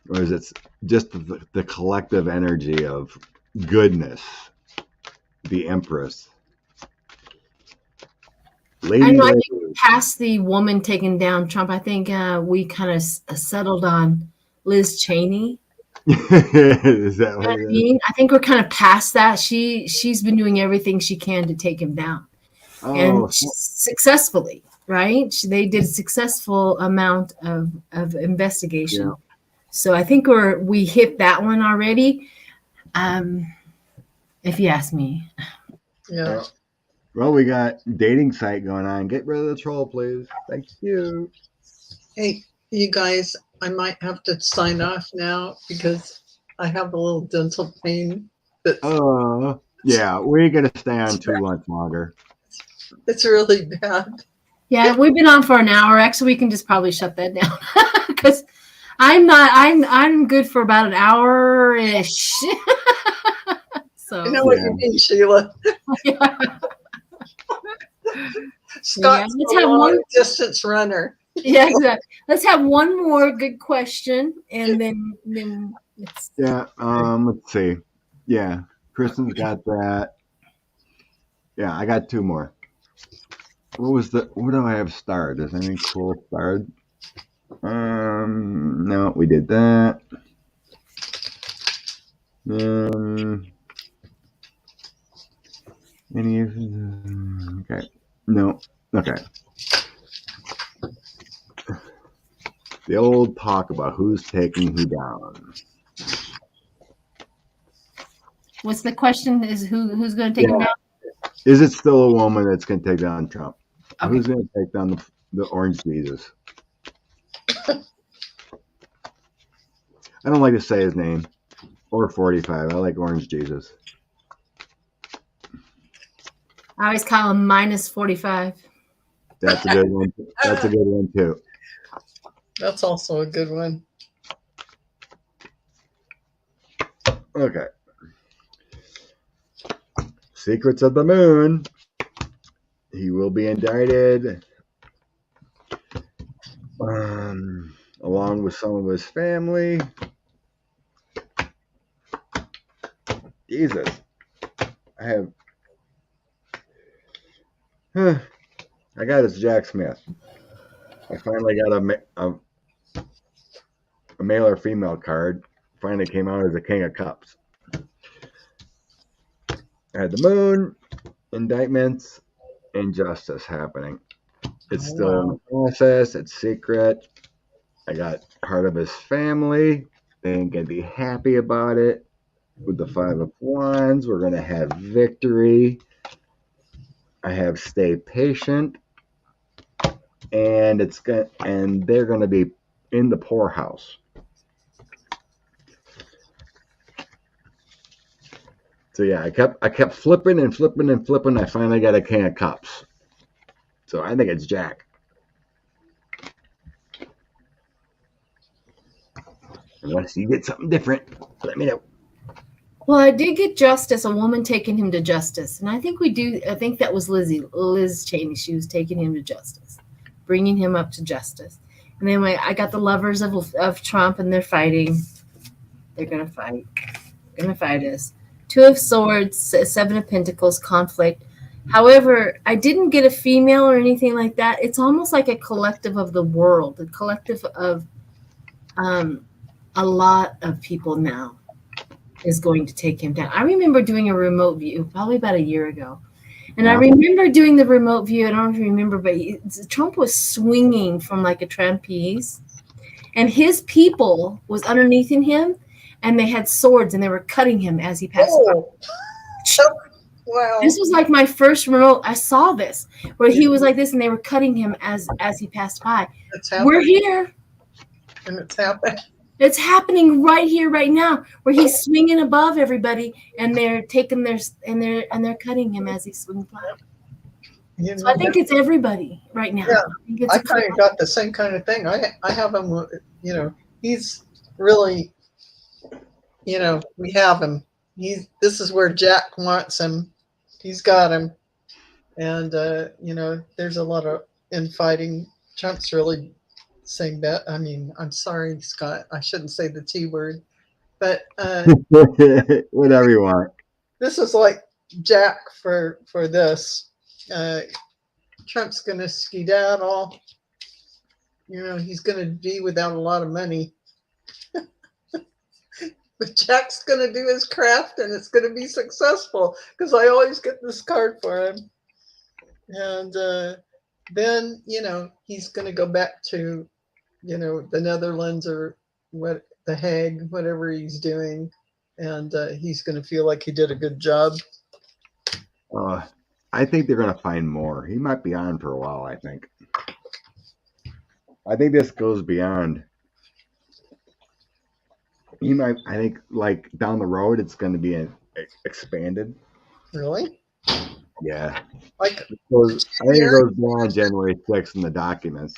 Or is it just the collective energy of goodness, the Empress? I think past the woman taking down Trump, I think we kind of settled on Liz Cheney. Is that what it is? I think we're kind of past that. She's been doing everything she can to take him down, and successfully, right? They did a successful amount of investigation. Yeah. So I think we hit that one already. If you ask me. Yeah. Well, we got dating site going on. Get rid of the troll, please. Thank you. Hey, you guys, I might have to sign off now because I have a little dental pain. Yeah, we're going to stay on too much longer. It's really bad. Yeah, we've been on for an hour. Actually, we can just probably shut that down because I'm good for about an hour-ish. So I know what you mean, Sheila. Yeah. Scott's let's a have long one. distance runner. Yeah, exactly. Let's have one more good question, and then it's Yeah. Let's see. Yeah. Kristen's got that. Yeah, I got two more. What do I have starred? Is anything cool starred? No, we did that. Any okay. No. Okay. The old talk about who's taking who down. what's the question? Is who's going to take him down? Is it still a woman that's going to take down Trump? Okay. Who's going to take down the orange Jesus? I don't like to say his name. Or 45. I like orange Jesus. I always call him minus 45. That's a good one. That's a good one too. That's also a good one. Okay. Secrets of the Moon. He will be indicted along with some of his family. Jesus. I got his Jack Smith. I finally got a male or female card. Finally came out as a King of Cups. I had the Moon, indictments, injustice happening. It's still in the process. It's secret. I got part of his family. They ain't gonna be happy about it. With the 5 of Wands, we're gonna have victory. I have stay patient, and they're gonna be in the poorhouse. So yeah, I kept flipping and flipping and flipping. I finally got a King of Cups. So I think it's Jack. Unless you get something different, let me know. Well, I did get justice, a woman taking him to justice. And I think that was Liz Cheney. She was taking him to justice, bringing him up to justice. And then I got the lovers of Trump, and they're fighting. They're going to fight. They're going to fight us. 2 of Swords, 7 of Pentacles, conflict. However, I didn't get a female or anything like that. It's almost like a collective of the world, a collective of a lot of people now is going to take him down. I remember doing a remote view probably about a year ago. And I remember doing the remote view. I don't know if you remember, but Trump was swinging from like a trapeze. And his people was underneath him, and they had swords, and they were cutting him as he passed by. Wow. This was like my first remote. I saw this, where he was like this, and they were cutting him as he passed by. We're here. And it's happening. It's happening right here, right now, where he's swinging above everybody, and they're taking they're cutting him as he swings by. So I think it's everybody right now. Yeah, I kind of got the same kind of thing. I have him. He's really, we have him. This is where Jack wants him. He's got him, and there's a lot of infighting. Trump's really saying that. I mean, I'm sorry, Scott. I shouldn't say the T word, but whatever you want. This is like Jack for this. Trump's going to skedaddle. He's going to be without a lot of money. But Jack's going to do his craft, and it's going to be successful, because I always get this card for him. And then, he's going to go back to, the Netherlands or the Hague, whatever he's doing. And he's going to feel like he did a good job. I think they're going to find more. He might be on for a while, I think. I think this goes beyond. I think, like, down the road, it's going to be expanded. Really? Yeah. I think it goes beyond January 6th in the documents.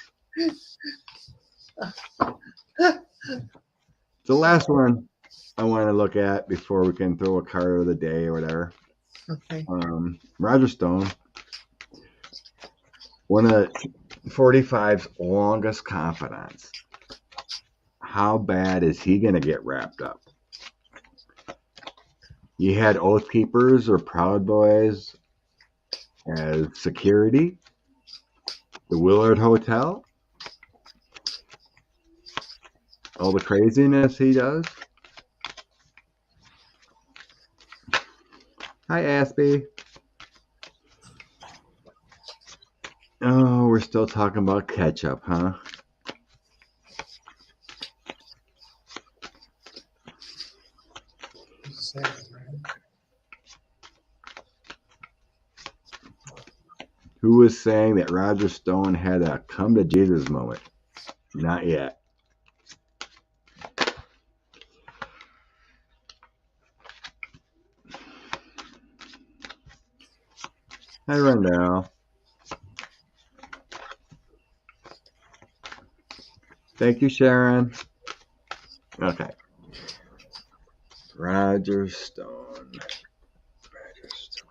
The last one I want to look at before we can throw a card of the day or whatever. Okay. Roger Stone. One of 45's longest confidants. How bad is he going to get wrapped up? You had Oath Keepers or Proud Boys as security. The Willard Hotel. All the craziness he does. Hi, Aspie. Oh, we're still talking about ketchup, huh? Who was saying that Roger Stone had a come to Jesus moment? Not yet. Hi, Rondell. Thank you, Sharon. Okay. Roger Stone. Roger Stone.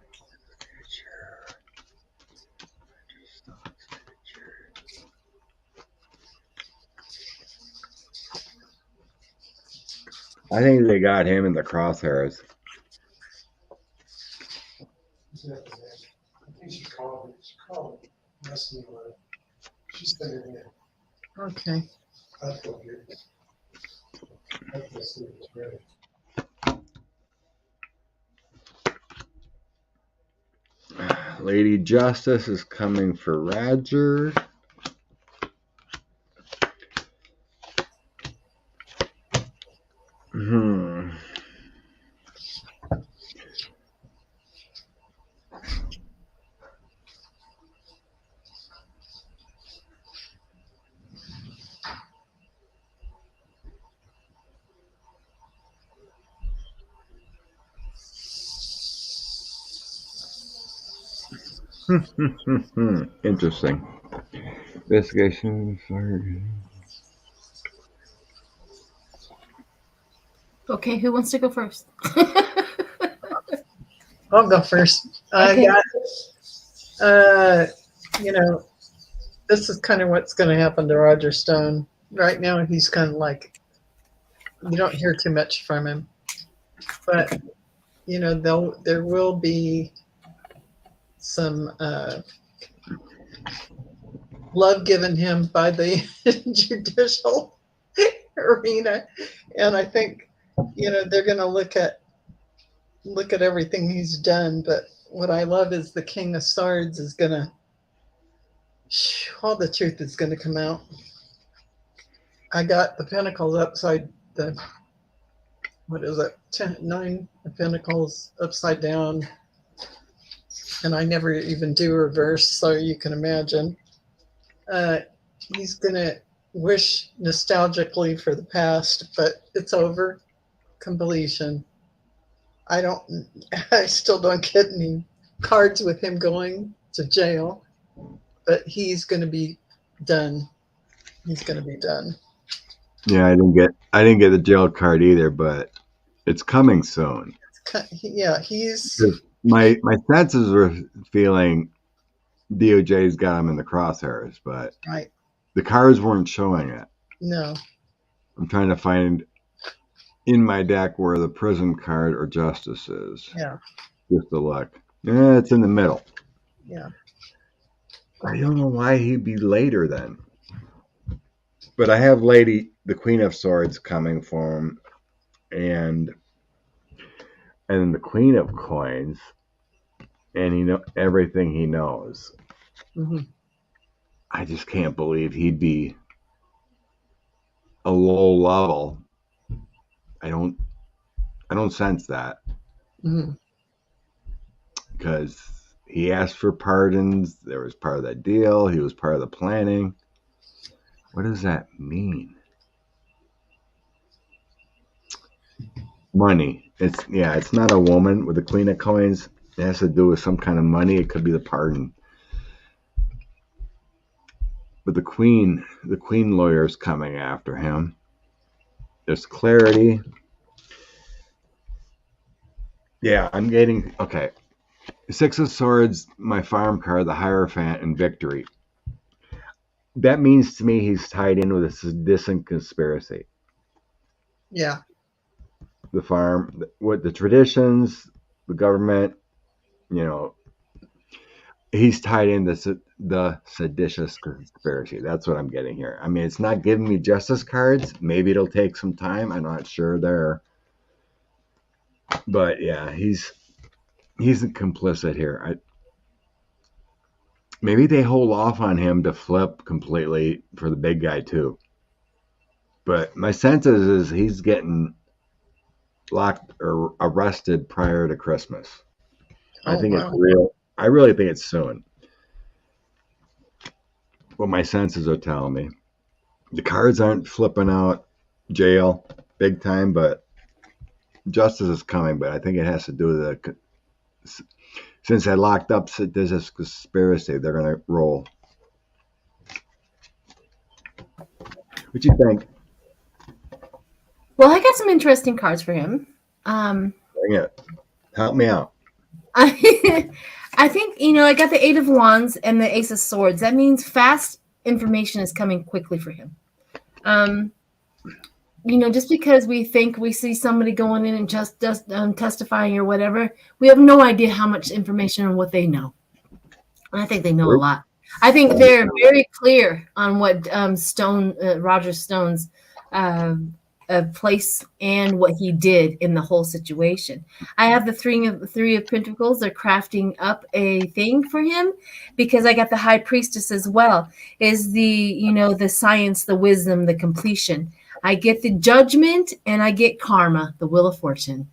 I think they got him in the crosshairs. I think she called me. She called me. Messing me with it. She's sending me. Okay. I feel good. I feel sleep is ready. Lady Justice is coming for Roger. Interesting. Investigation. Okay, who wants to go first? I'll go first. Okay. You know, this is kind of what's going to happen to Roger Stone. Right now, he's kind of like, you don't hear too much from him. But, you know, there will be some love given him by the judicial arena. And I think, you know, they're going to look at everything he's done. But what I love is the King of Swords is going to, all the truth is going to come out. I got the Pentacles upside the, what is it, 9 Pentacles upside down. And I never even do reverse, so you can imagine. He's going to wish nostalgically for the past, but it's over. Completion. I still don't get any cards with him going to jail, but he's going to be done. He's going to be done. Yeah, I didn't get the jail card either, but it's coming soon. Yeah, he's. My senses were feeling DOJ's got him in the crosshairs, but right. The cards weren't showing it. No. I'm trying to find in my deck where the prison card or justice is. Yeah. Just to look. Yeah, it's in the middle. Yeah. I don't know why he'd be later then. But I have Lady, the Queen of Swords coming for him, and the Queen of Coins, and he know everything he knows. Mm-hmm. I just can't believe he'd be a low level. I don't sense that. Mm-hmm. Because he asked for pardons. There was part of that deal. He was part of the planning. What does that mean? Money. It's not a woman with the Queen of Coins. It has to do with some kind of money. It could be the pardon. But the Queen lawyer's coming after him. There's clarity. Yeah, I'm getting, okay. 6 of Swords, my farm card, the Hierophant, and Victory. that means to me he's tied in with a seditious conspiracy. Yeah. The farm, with the traditions, the government, he's tied in the seditious conspiracy. That's what I'm getting here. I mean, it's not giving me justice cards. Maybe it'll take some time. I'm not sure there. But yeah, he's complicit here. Maybe they hold off on him to flip completely for the big guy too. But my sense is he's getting locked or arrested prior to Christmas. I think it's real. I really think it's soon. What my senses are telling me. The cards aren't flipping out jail big time, but justice is coming. But I think it has to do with since they locked up this conspiracy, they're going to roll. What you think? Well, I got some interesting cards for him. Bring it. Help me out. I think, I got the Eight of Wands and the Ace of Swords. That means fast information is coming quickly for him. Just because we think we see somebody going in and just testifying or whatever, we have no idea how much information and what they know. And I think they know a lot. I think they're very clear on what Roger Stone's place and what he did in the whole situation. I have the three of Pentacles. They're crafting up a thing for him because I got the High Priestess as well. Is the science, the wisdom, the completion. I get the Judgment and I get Karma, the Wheel of Fortune.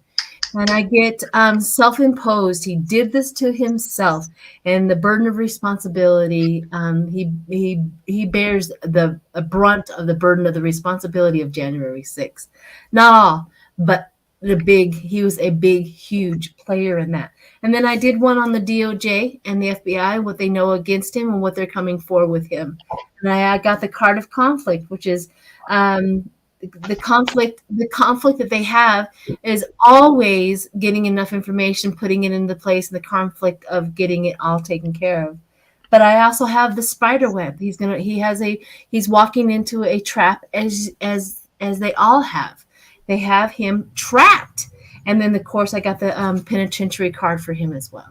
And I get self-imposed. He did this to himself, and the burden of responsibility. He bears the brunt of the burden of the responsibility of January 6th. Not all, but he was a big, huge player in that. And then I did one on the DOJ and the FBI, what they know against him and what they're coming for with him. And I got the card of conflict, which is the conflict that they have is always getting enough information, putting it into place, and the conflict of getting it all taken care of. But I also have the spider web. He's walking into a trap as they all have. They have him trapped. And then of course I got the penitentiary card for him as well.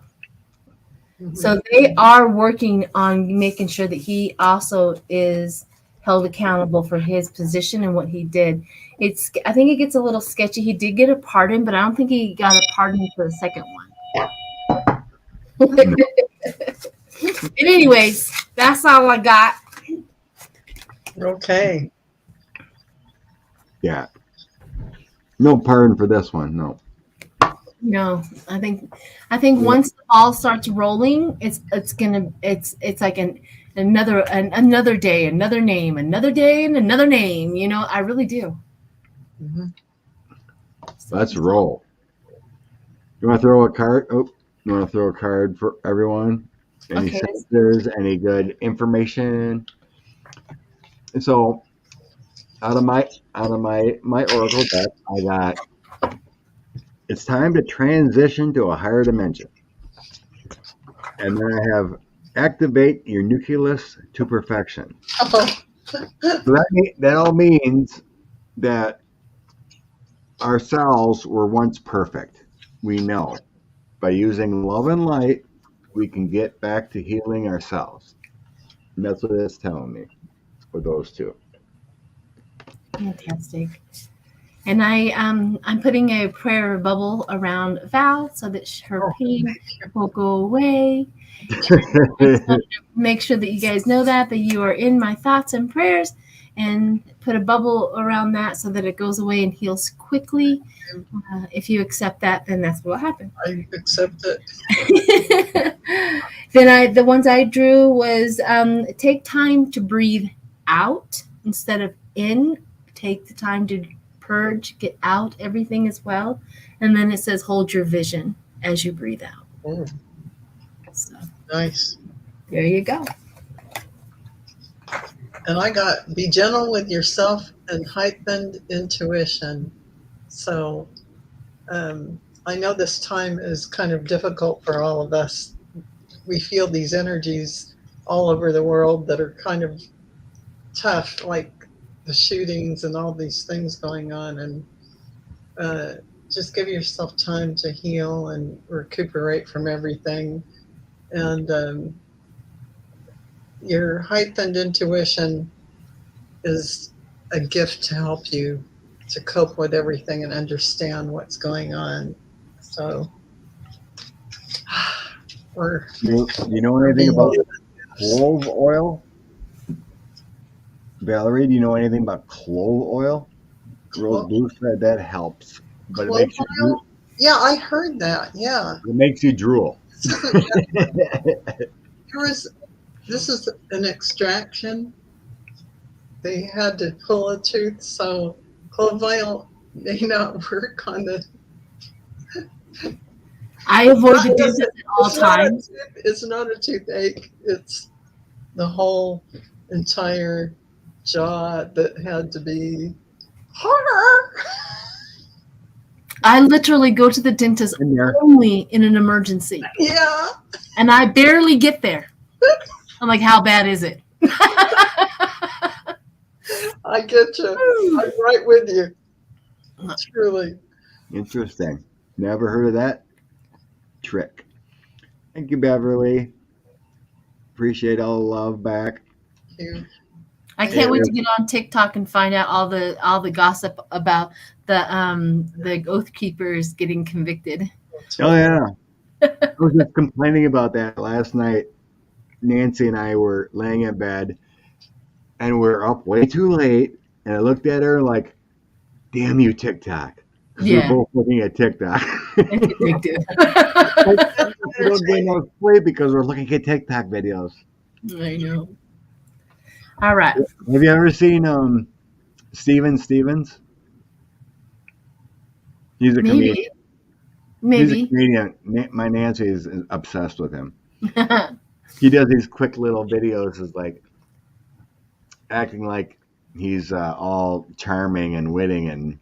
Mm-hmm. So they are working on making sure that he also is held accountable for his position and what he did. I think it gets a little sketchy. He did get a pardon, but I don't think he got a pardon for the second one. But anyways, that's all I got. Okay. Yeah. No pardon for this one. No. No, I think once the ball starts rolling, it's like another day, another name, another day, and another name. I really do. Mm-hmm. Let's roll. You want to throw a card? Oh, you want to throw a card for everyone? Any sensors? Any good information? And so, out of my oracle deck, I got. It's time to transition to a higher dimension. And then I have activate your nucleus to perfection. So that all means that our cells were once perfect. We know. By using love and light, we can get back to healing ourselves. And that's what it's telling me with those two. Fantastic. And I'm putting a prayer bubble around Val so that her pain will go away. Make sure that you guys know that you are in my thoughts and prayers, and put a bubble around that so that it goes away and heals quickly. If you accept that, then that's what will happen. I accept it. Then the ones I drew was take time to breathe out instead of in. Take the time to purge, get out everything as well. And then it says hold your vision as you breathe out. Oh. So Nice. There you go. And I got be gentle with yourself and heightened intuition. So I know this time is kind of difficult for all of us. We feel these energies all over the world that are kind of tough, like the shootings and all these things going on, and just give yourself time to heal and recuperate from everything. And your heightened intuition is a gift to help you to cope with everything and understand what's going on. So, You know anything about clove oil? Valerie, do you know anything about clove oil? Girls do say that helps, but it makes you drool. Yeah, I heard that. Yeah. It makes you drool. This is an extraction. They had to pull a tooth, so clove oil may not work on the. I avoid the dentist at all times. It's not a toothache. It's the whole entire jaw that had to be harder. I literally go to the dentist only in an emergency. Yeah. And I barely get there. I'm like, how bad is it? I get you. I'm right with you. Truly. Interesting. Never heard of that trick. Thank you, Beverly. Appreciate all the love back. Thank you. I can't wait to get on TikTok and find out all the gossip about the Oath Keepers getting convicted. Oh yeah. I was just complaining about that last night. Nancy and I were laying in bed and we're up way too late, and I looked at her like, damn you, TikTok. Yeah. We're both looking at TikTok. It's addictive. We don't get no sleep because we're looking at TikTok videos. I know. All right. Have you ever seen Steven Stevens? He's a comedian. Maybe. He's a comedian. My Nancy is obsessed with him. He does these quick little videos, is like acting like he's all charming and witty and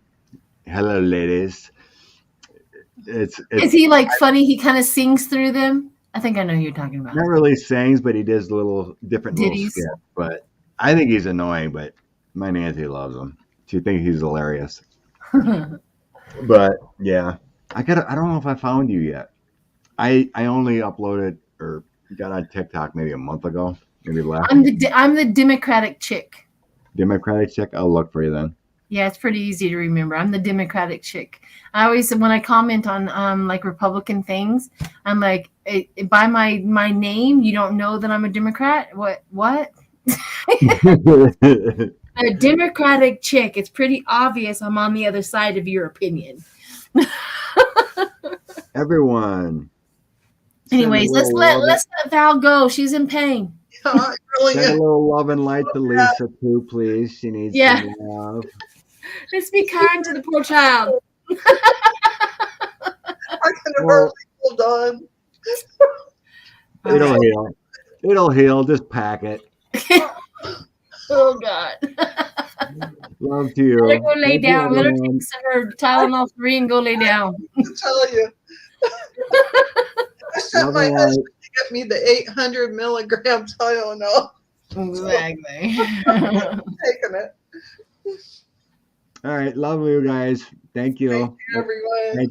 hello, ladies. It's Is he like funny? He kind of sings through them. I think I know who you're talking about. not really sings, but he does little different little Ditties. skits. But I think he's annoying. But my Nancy loves him. She thinks he's hilarious. But yeah, I don't know if I found you yet. I only uploaded or got on TikTok maybe a month ago, maybe less. I'm the Democratic chick. Democratic chick. I'll look for you then. Yeah, it's pretty easy to remember. I'm the Democratic chick. I always, when I comment on like Republican things, I'm like, by my name, you don't know that I'm a Democrat? What? A Democratic chick. It's pretty obvious I'm on the other side of your opinion. Everyone. Anyways, let's let Val go. She's in pain. Yeah, really Send a little love and light to Lisa too, please. She needs some love. Let's be kind to the poor child. I can hardly hold on. It'll heal. It'll heal. Just pack it. Oh God. Love to you. Let her go lay down. Let her take her Tylenol 3 and go lay down. I tell you. I sent my husband to get me the 800 milligram Tylenol. Exactly. Taking it. All right. Love you guys. Thank you. Thank you, everyone. Thank you.